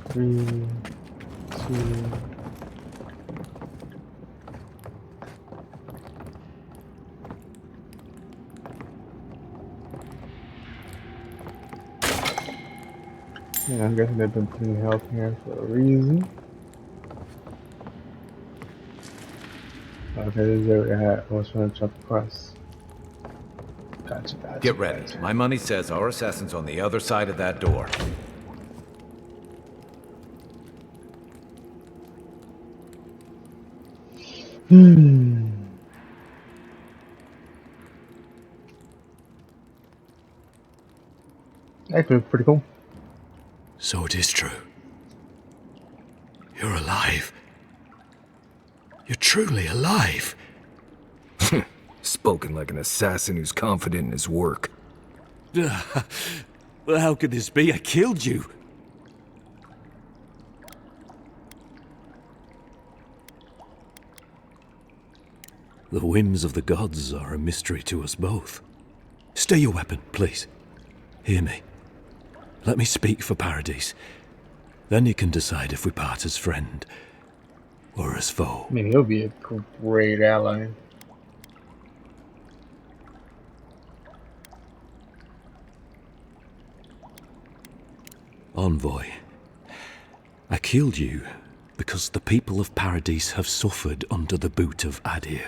3, 2. Yeah, I'm guessing they've been putting health here for a reason. Okay, this is where we're at. I was trying to jump across. Gotcha. Get ready. My money says our assassin's on the other side of that door. Actually, pretty cool. So it is true. You're alive. You're truly alive. Spoken like an assassin who's confident in his work. Well, how could this be? I killed you. The whims of the gods are a mystery to us both. Stay your weapon, please. Hear me. Let me speak for Paradise. Then you can decide if we part as friend or as foe. I mean, he'll be a great ally. Envoy, I killed you because the people of Paradise have suffered under the boot of Adir.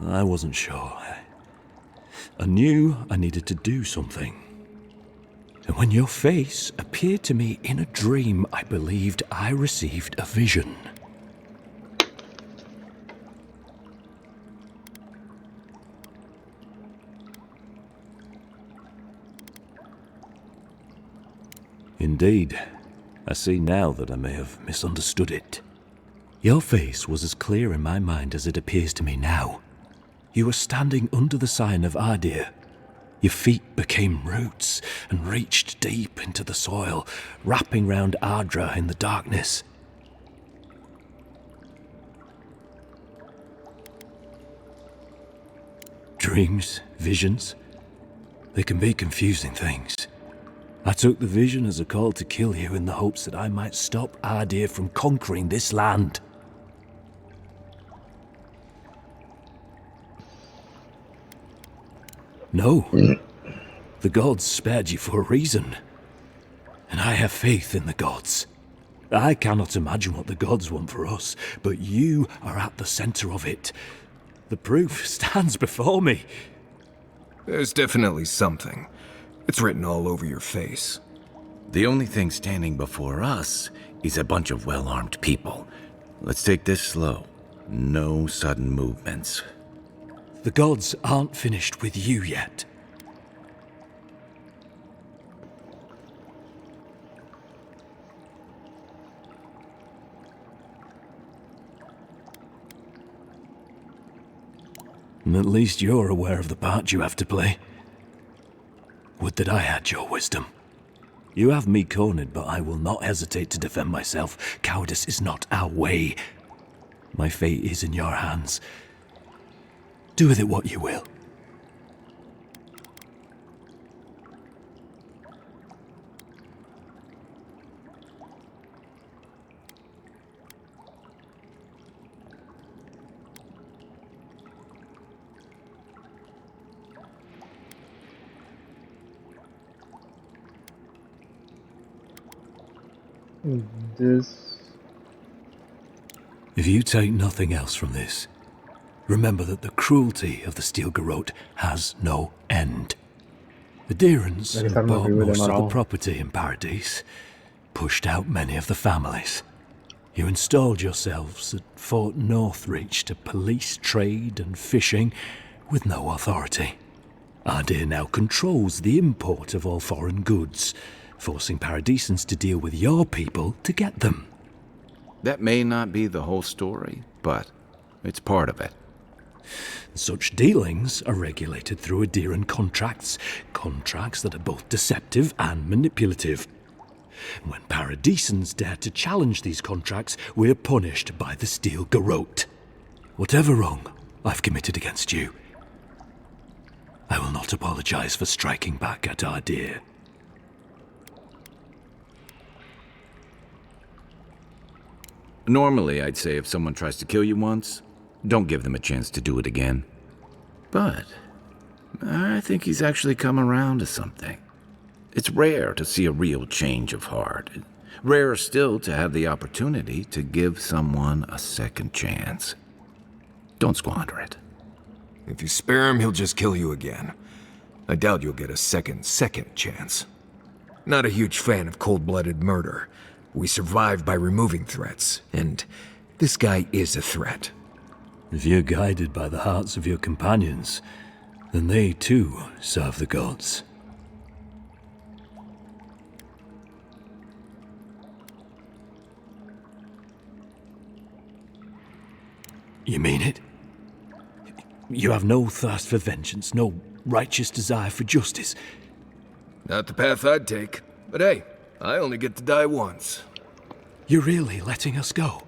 I wasn't sure. I knew I needed to do something. And when your face appeared to me in a dream, I believed I received a vision. Indeed, I see now that I may have misunderstood it. Your face was as clear in my mind as it appears to me now. You were standing under the sign of Adir. Your feet became roots and reached deep into the soil, wrapping round Ardra in the darkness. Dreams, visions, they can be confusing things. I took the vision as a call to kill you in the hopes that I might stop Adir from conquering this land. No. The gods spared you for a reason. And I have faith in the gods. I cannot imagine what the gods want for us, but you are at the center of it. The proof stands before me. There's definitely something. It's written all over your face. The only thing standing before us is a bunch of well-armed people. Let's take this slow. No sudden movements. The gods aren't finished with you yet. And at least you're aware of the part you have to play. Would that I had your wisdom. You have me cornered, but I will not hesitate to defend myself. Cowardice is not our way. My fate is in your hands. Do with it what you will. If you take nothing else from this, remember that the cruelty of the Steel Garrote has no end. The Deerans have bought most of the property in Paradise, pushed out many of the families. You installed yourselves at Fort Northreach to police trade and fishing with no authority. Adir now controls the import of all foreign goods, forcing Paradisans to deal with your people to get them. That may not be the whole story, but it's part of it. Such dealings are regulated through Adiran contracts, contracts that are both deceptive and manipulative. When Paradisans dare to challenge these contracts, we're punished by the Steel Garrote. Whatever wrong I've committed against you, I will not apologize for striking back at Adir. Normally, I'd say if someone tries to kill you once, don't give them a chance to do it again. But I think he's actually come around to something. It's rare to see a real change of heart. Rarer still to have the opportunity to give someone a second chance. Don't squander it. If you spare him, he'll just kill you again. I doubt you'll get a second chance. Not a huge fan of cold-blooded murder. We survive by removing threats, and this guy is a threat. If you're guided by the hearts of your companions, then they too serve the gods. You mean it? You have no thirst for vengeance, no righteous desire for justice? Not the path I'd take. But hey, I only get to die once. You're really letting us go?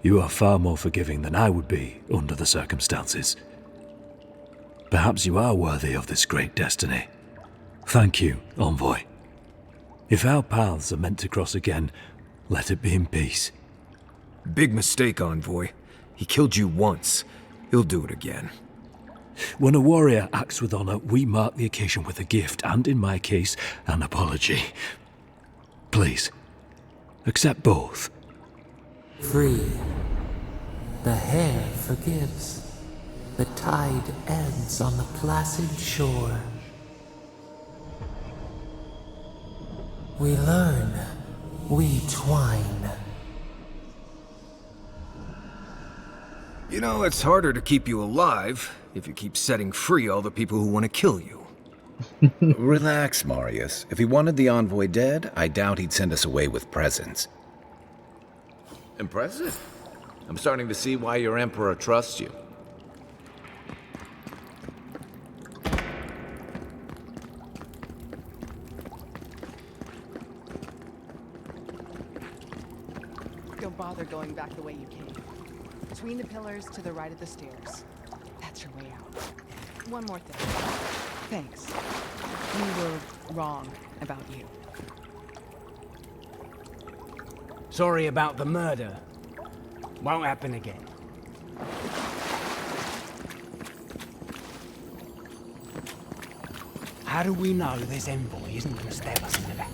You are far more forgiving than I would be under the circumstances. Perhaps you are worthy of this great destiny. Thank you, Envoy. If our paths are meant to cross again, let it be in peace. Big mistake, Envoy. He killed you once. He'll do it again. When a warrior acts with honor, we mark the occasion with a gift, and in my case, an apology. Please, accept both. Free. The hair forgives. The tide ebbs on the placid shore. We learn. We twine. You know, it's harder to keep you alive if you keep setting free all the people who want to kill you. Relax, Marius. If he wanted the Envoy dead, I doubt he'd send us away with presents. Impressive. I'm starting to see why your Emperor trusts you. Don't bother going back the way you came. Between the pillars to the right of the stairs. That's your way out. One more thing. Thanks. We were wrong about you. Sorry about the murder. Won't happen again. How do we know this envoy isn't going to stab us in the back?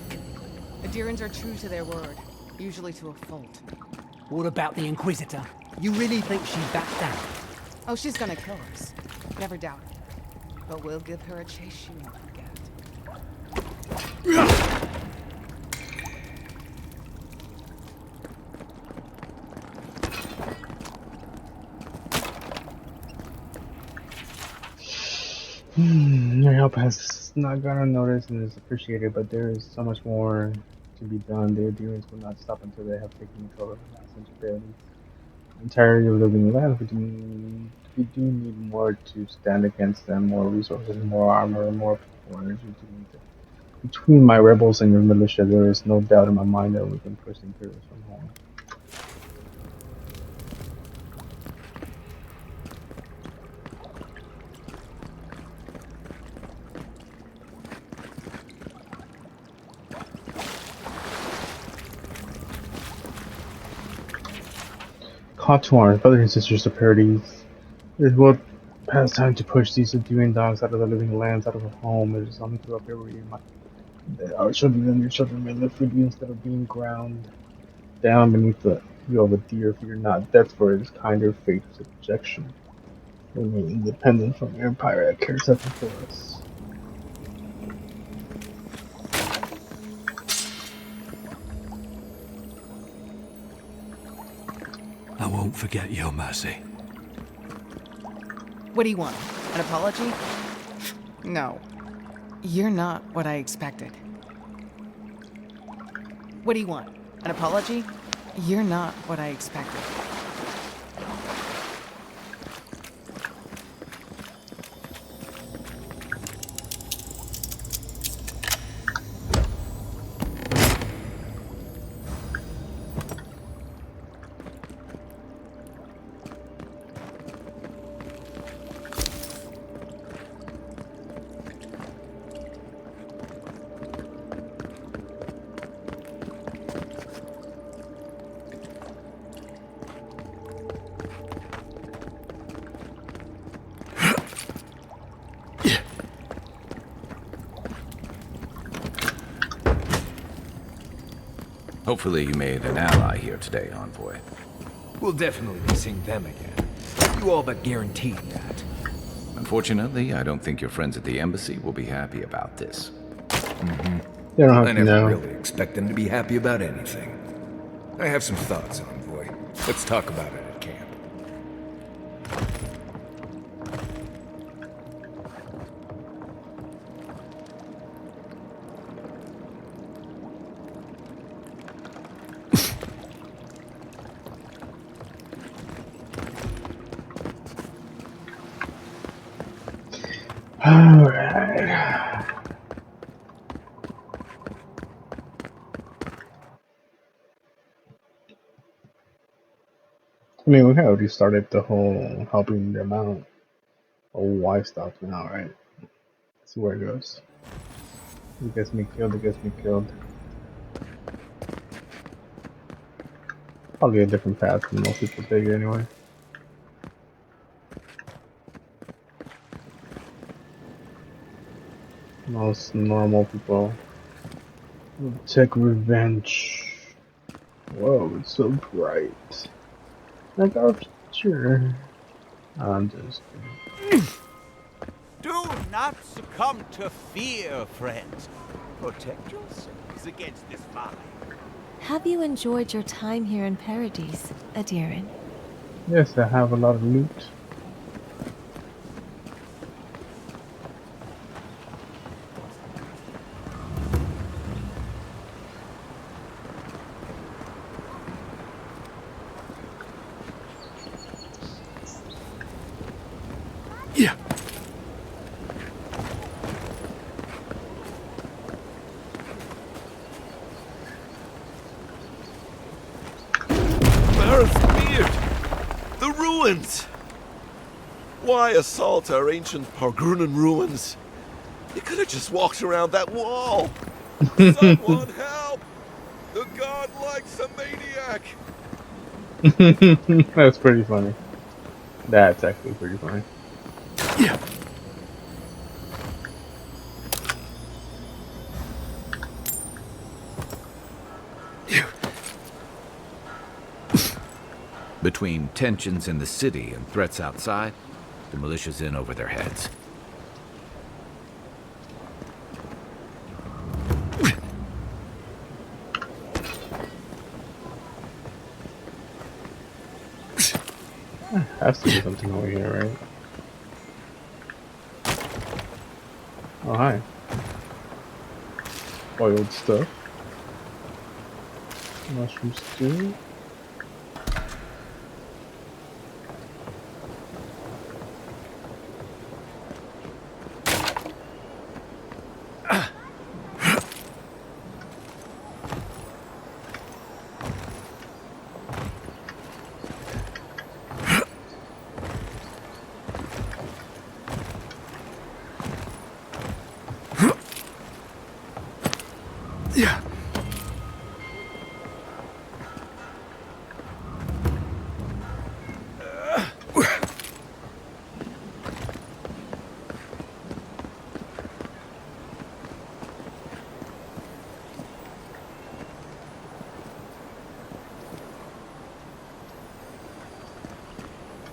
Adirans are true to their word, usually to a fault. What about the Inquisitor? You really think she'd back down? Oh, she's gonna kill us. Never doubt it. But we'll give her a chase she won't forget. Your help has not gone unnoticed and is appreciated, but there is so much more to be done. The Adherents will not stop until they have taken control of the mass entirely. Entirely of living land. We do need more to stand against them, more resources, more armor, more people, energy to meet them. Between my rebels and your militia, there is no doubt in my mind that we can push the Imperials from home. Caught to our brothers and sisters of Parades. It is well past time to push these subduing dogs out of the living lands, out of a home. It is only through up here that our children and your children may live freely instead of being ground down beneath the heel of a deer. Fear not death, for it is kinder fate of subjection. Remain independent from an empire that cares nothing for us. I won't forget your mercy. What do you want? An apology? No. You're not what I expected. What do you want? An apology? You're not what I expected. Hopefully you made an ally here today, Envoy. We'll definitely be seeing them again. You all but guaranteed that. Unfortunately, I don't think your friends at the embassy will be happy about this. They don't have I to never know. really expect them to be happy about anything. I have some thoughts, Envoy. Let's talk about it at camp. Alright. I mean, we have already started the whole helping them out. Oh, why stop now, right? Let's see where it goes. It gets me killed, it gets me killed. Probably a different path than most people take anyway. Most normal people will take revenge. Whoa, it's so bright. Like our future. I'm just kidding. Do not succumb to fear, friends. Protect yourselves against this fire. Have you enjoyed your time here in Paradise, Adirin? Yes, I have a lot of loot. Yeah. The ruins! Why assault our ancient Pargrunan ruins? You could have just walked around that wall! Someone help! The god likes a maniac! That's pretty funny. That's actually pretty funny. Yeah. Between tensions in the city and threats outside, the militia's in over their heads. Has to be something over here, right? Oh, hi. Boiled stuff. Mushroom stew.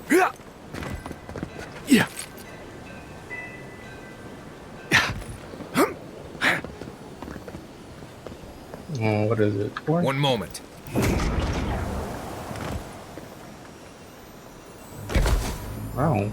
Yeah. Yeah. Oh, what is it for? One moment. Wow.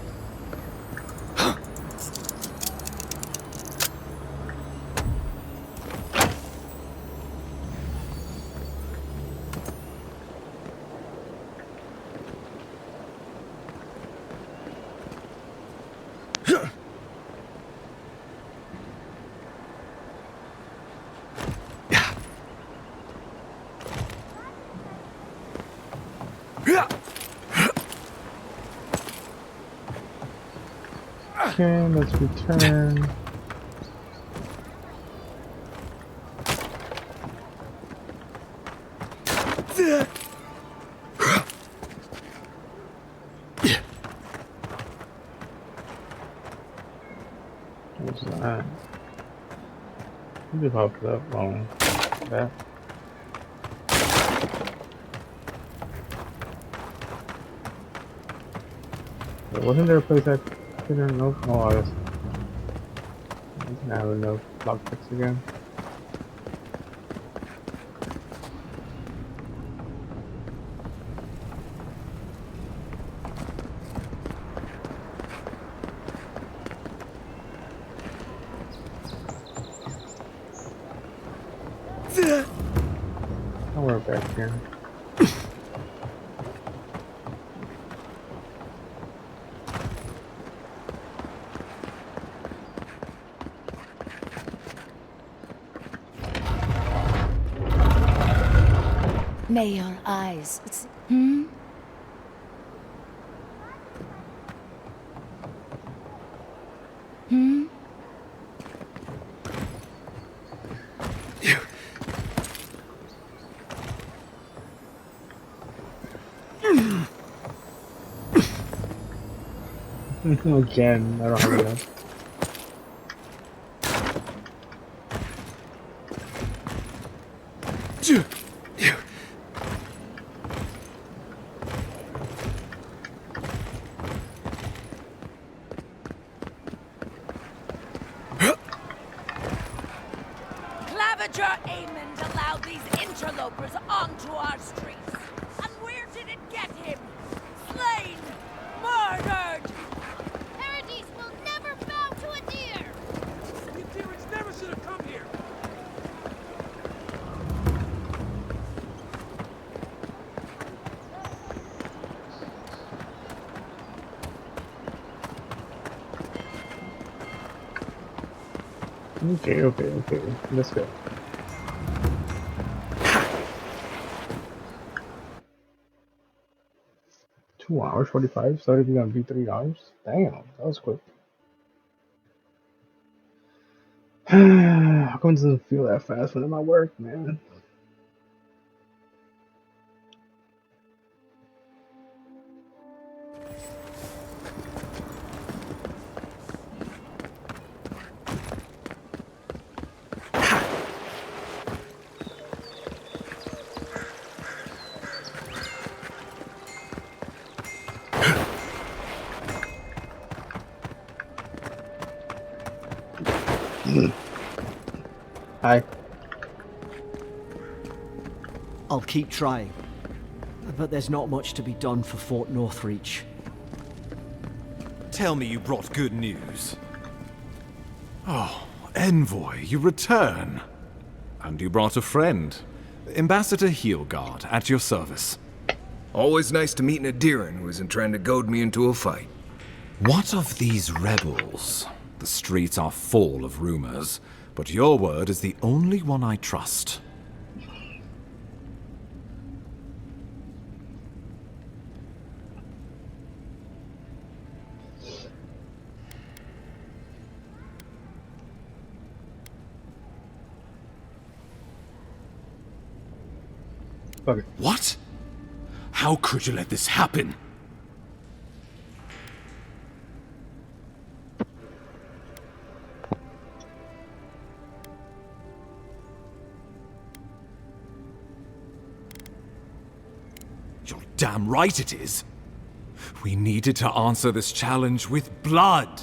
Okay, let's return. What's that? You popped up wrong. That. Wasn't there a place Didn't know. Oh, I was. I didn't have enough lockpicks again. Oh, we're back here. May your eyes. Again, I don't have enough. Claviger Amond allowed these interlopers onto our streets. And where did it get him? Slain! Murdered! Paradise will never bow to a deer! You deers never should have come here! Okay. Let's go. $2 45. So if you're gonna be $3. Damn, that was quick. How come it doesn't feel that fast when I'm at work, man? Hi. I'll keep trying. But there's not much to be done for Fort Northreach. Tell me you brought good news. Oh, Envoy, you return. And you brought a friend. Ambassador HYLGARD, at your service. Always nice to meet an Adiran who isn't trying to goad me into a fight. What of these rebels? The streets are full of rumors, but your word is the only one I trust. Okay. What? How could you let this happen? You're damn right it is. We needed to answer this challenge with blood.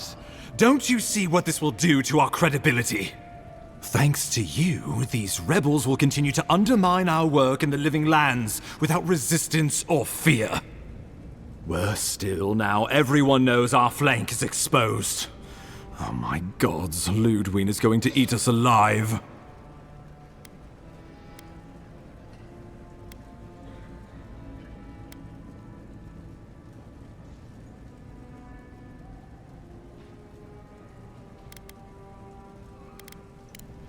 Don't you see what this will do to our credibility? Thanks to you, these rebels will continue to undermine our work in the Living Lands without resistance or fear. Worse still, now everyone knows our flank is exposed. Oh my gods, Ludwig is going to eat us alive.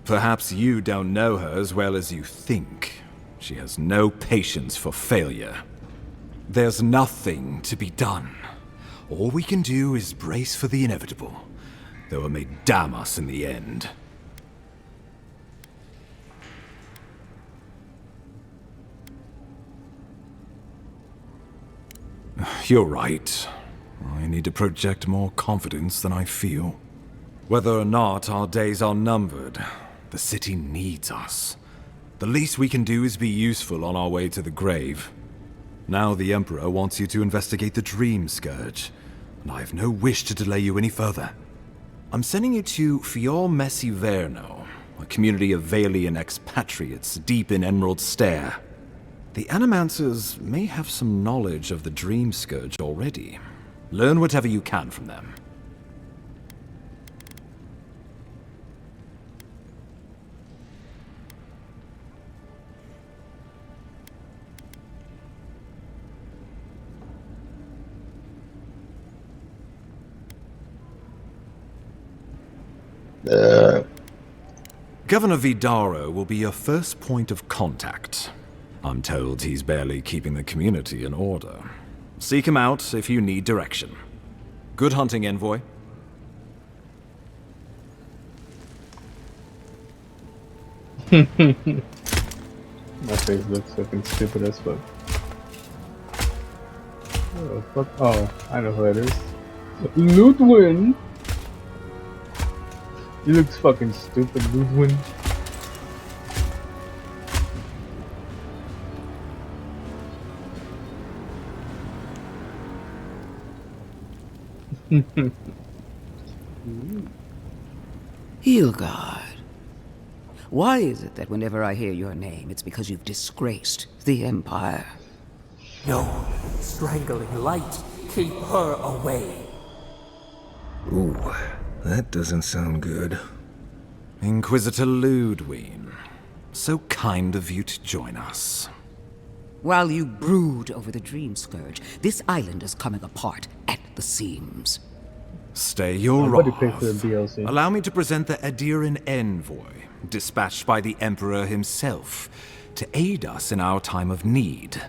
Perhaps you don't know her as well as you think. She has no patience for failure. There's nothing to be done. All we can do is brace for the inevitable, though it may damn us in the end. You're right. I need to project more confidence than I feel. Whether or not our days are numbered, the city needs us. The least we can do is be useful on our way to the grave. Now the Emperor wants you to investigate the Dream Scourge. and I have no wish to delay you any further. I'm sending you to Fior Messiverno, a community of Vailian expatriates deep in Emerald Stair. The Animancers may have some knowledge of the Dream Scourge already. Learn whatever you can from them. Governor Vidaro will be your first point of contact. I'm told he's barely keeping the community in order. Seek him out if you need direction. Good hunting, Envoy. My face looks fucking stupid as fuck. What the fuck? Oh, I know who that is. Ludwin! He looks fucking stupid, Ludwin. HYLGARD. Why is it that whenever I hear your name, it's because you've disgraced the Empire? No, strangling light. Keep her away. Ooh, that doesn't sound good. Inquisitor Ludwin, so kind of you to join us. While you brood over the Dream Scourge, this island is coming apart at the seams. Stay your Nobody wrath. paid for the DLC. Allow me to present the Adiran Envoy, dispatched by the Emperor himself, to aid us in our time of need.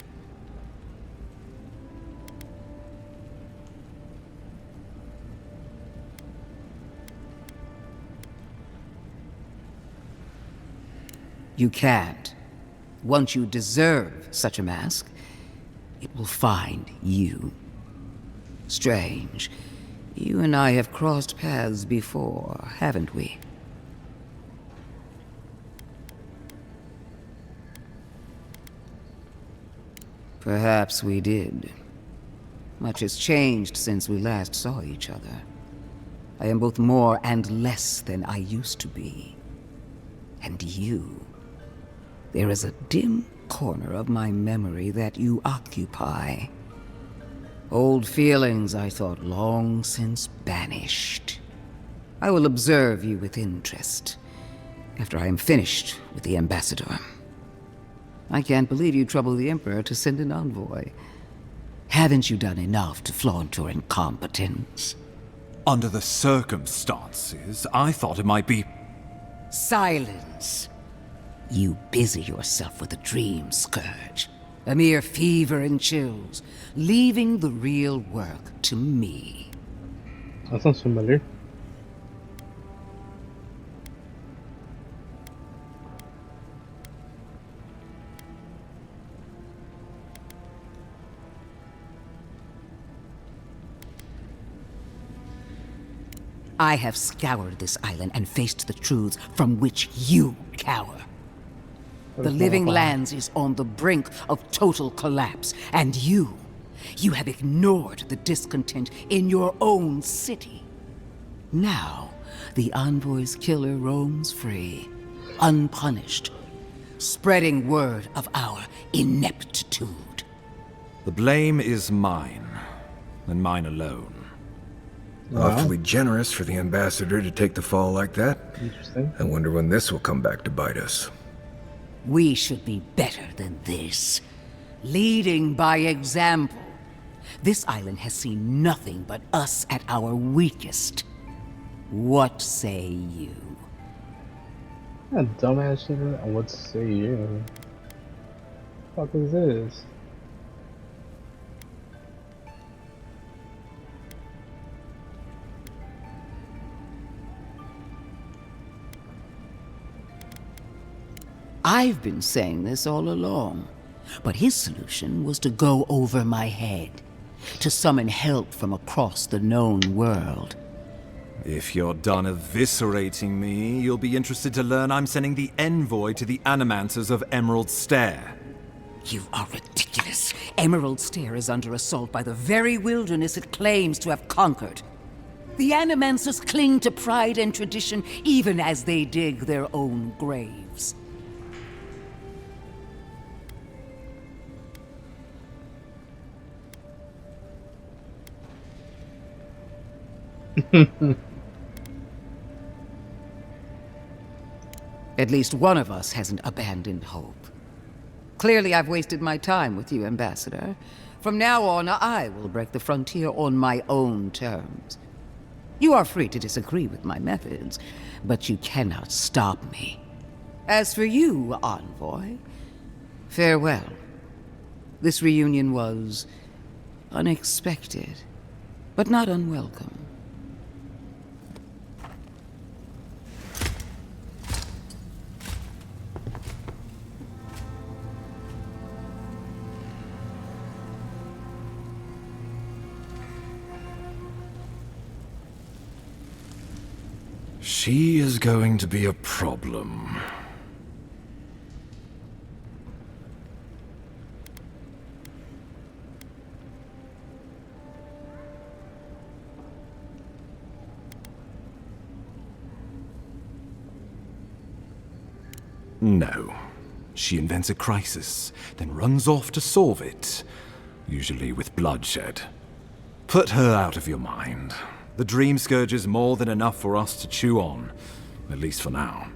You can't. Once you deserve such a mask, it will find you. Strange. You and I have crossed paths before, haven't we? Perhaps we did. Much has changed since we last saw each other. I am both more and less than I used to be. And you. There is a dim corner of my memory that you occupy. Old feelings I thought long since banished. I will observe you with interest after I am finished with the ambassador. I can't believe you troubled the Emperor to send an envoy. Haven't you done enough to flaunt your incompetence? Under the circumstances, I thought it might be... Silence. You busy yourself with the Dream Scourge. A mere fever and chills, leaving the real work to me. That sounds familiar. I have scoured this island and faced the truths from which you cower. The living lands is on the brink of total collapse, and you have ignored the discontent in your own city. Now, the Envoy's killer roams free, unpunished, spreading word of our ineptitude. The blame is mine, and mine alone. Awfully generous for the ambassador to take the fall like that. Interesting. I wonder when this will come back to bite us. We should be better than this. Leading by example. This island has seen nothing but us at our weakest. What say you? That dumbass shit. What say you? What the fuck is this? I've been saying this all along, but his solution was to go over my head, to summon help from across the known world. If you're done eviscerating me, you'll be interested to learn I'm sending the envoy to the Animancers of Emerald Stair. You are ridiculous. Emerald Stair is under assault by the very wilderness it claims to have conquered. The Animancers cling to pride and tradition even as they dig their own graves. At least one of us hasn't abandoned hope. Clearly, I've wasted my time with you, Ambassador. From now on, I will break the frontier on my own terms. You are free to disagree with my methods, but you cannot stop me. As for you, Envoy, farewell. This reunion was unexpected, but not unwelcome. She is going to be a problem. No. She invents a crisis, then runs off to solve it, usually with bloodshed. Put her out of your mind. The Dream Scourge is more than enough for us to chew on, at least for now.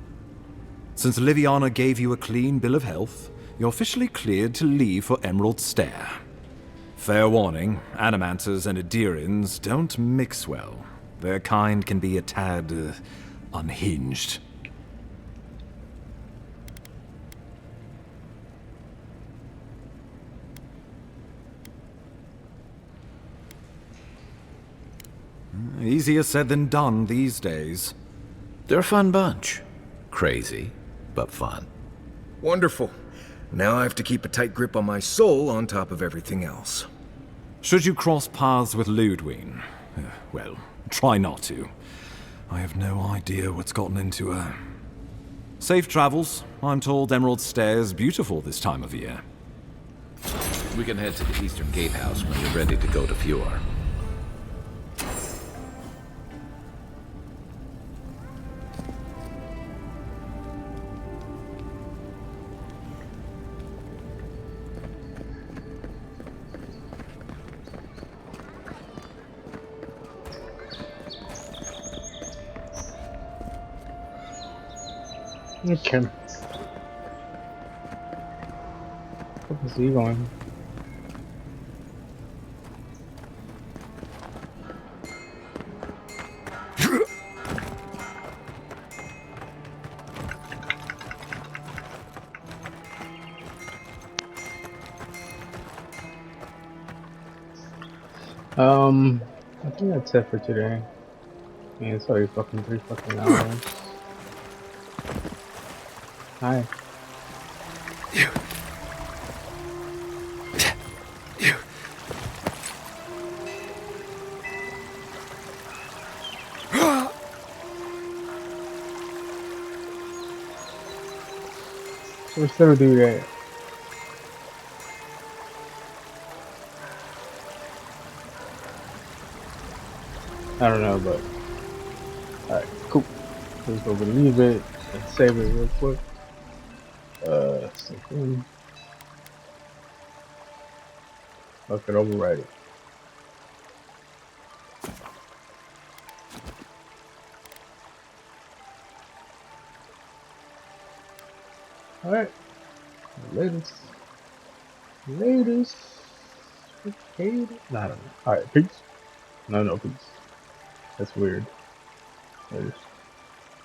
Since Liviana gave you a clean bill of health, you're officially cleared to leave for Emerald Stair. Fair warning, Animancers and Adirians don't mix well. Their kind can be a tad unhinged. Easier said than done these days. They're a fun bunch. Crazy, but fun. Wonderful. Now I have to keep a tight grip on my soul on top of everything else. Should you cross paths with Ludwig, well, try not to. I have no idea what's gotten into her. Safe travels. I'm told Emerald Stair is beautiful this time of year. We can head to the Eastern Gatehouse when you're ready to go to Fjord. Okay. Where is he going? I think that's it for today. Man, it's already fucking 3 fucking hours. Hi. You. We'll still do that. I don't know, but alright, cool. Let's go leave it and save it real quick. SIPPIN. Fuck it, overwrite it. Alright. Latest. Okay. I don't know. Alright, peace. No, peace. That's weird. Latest.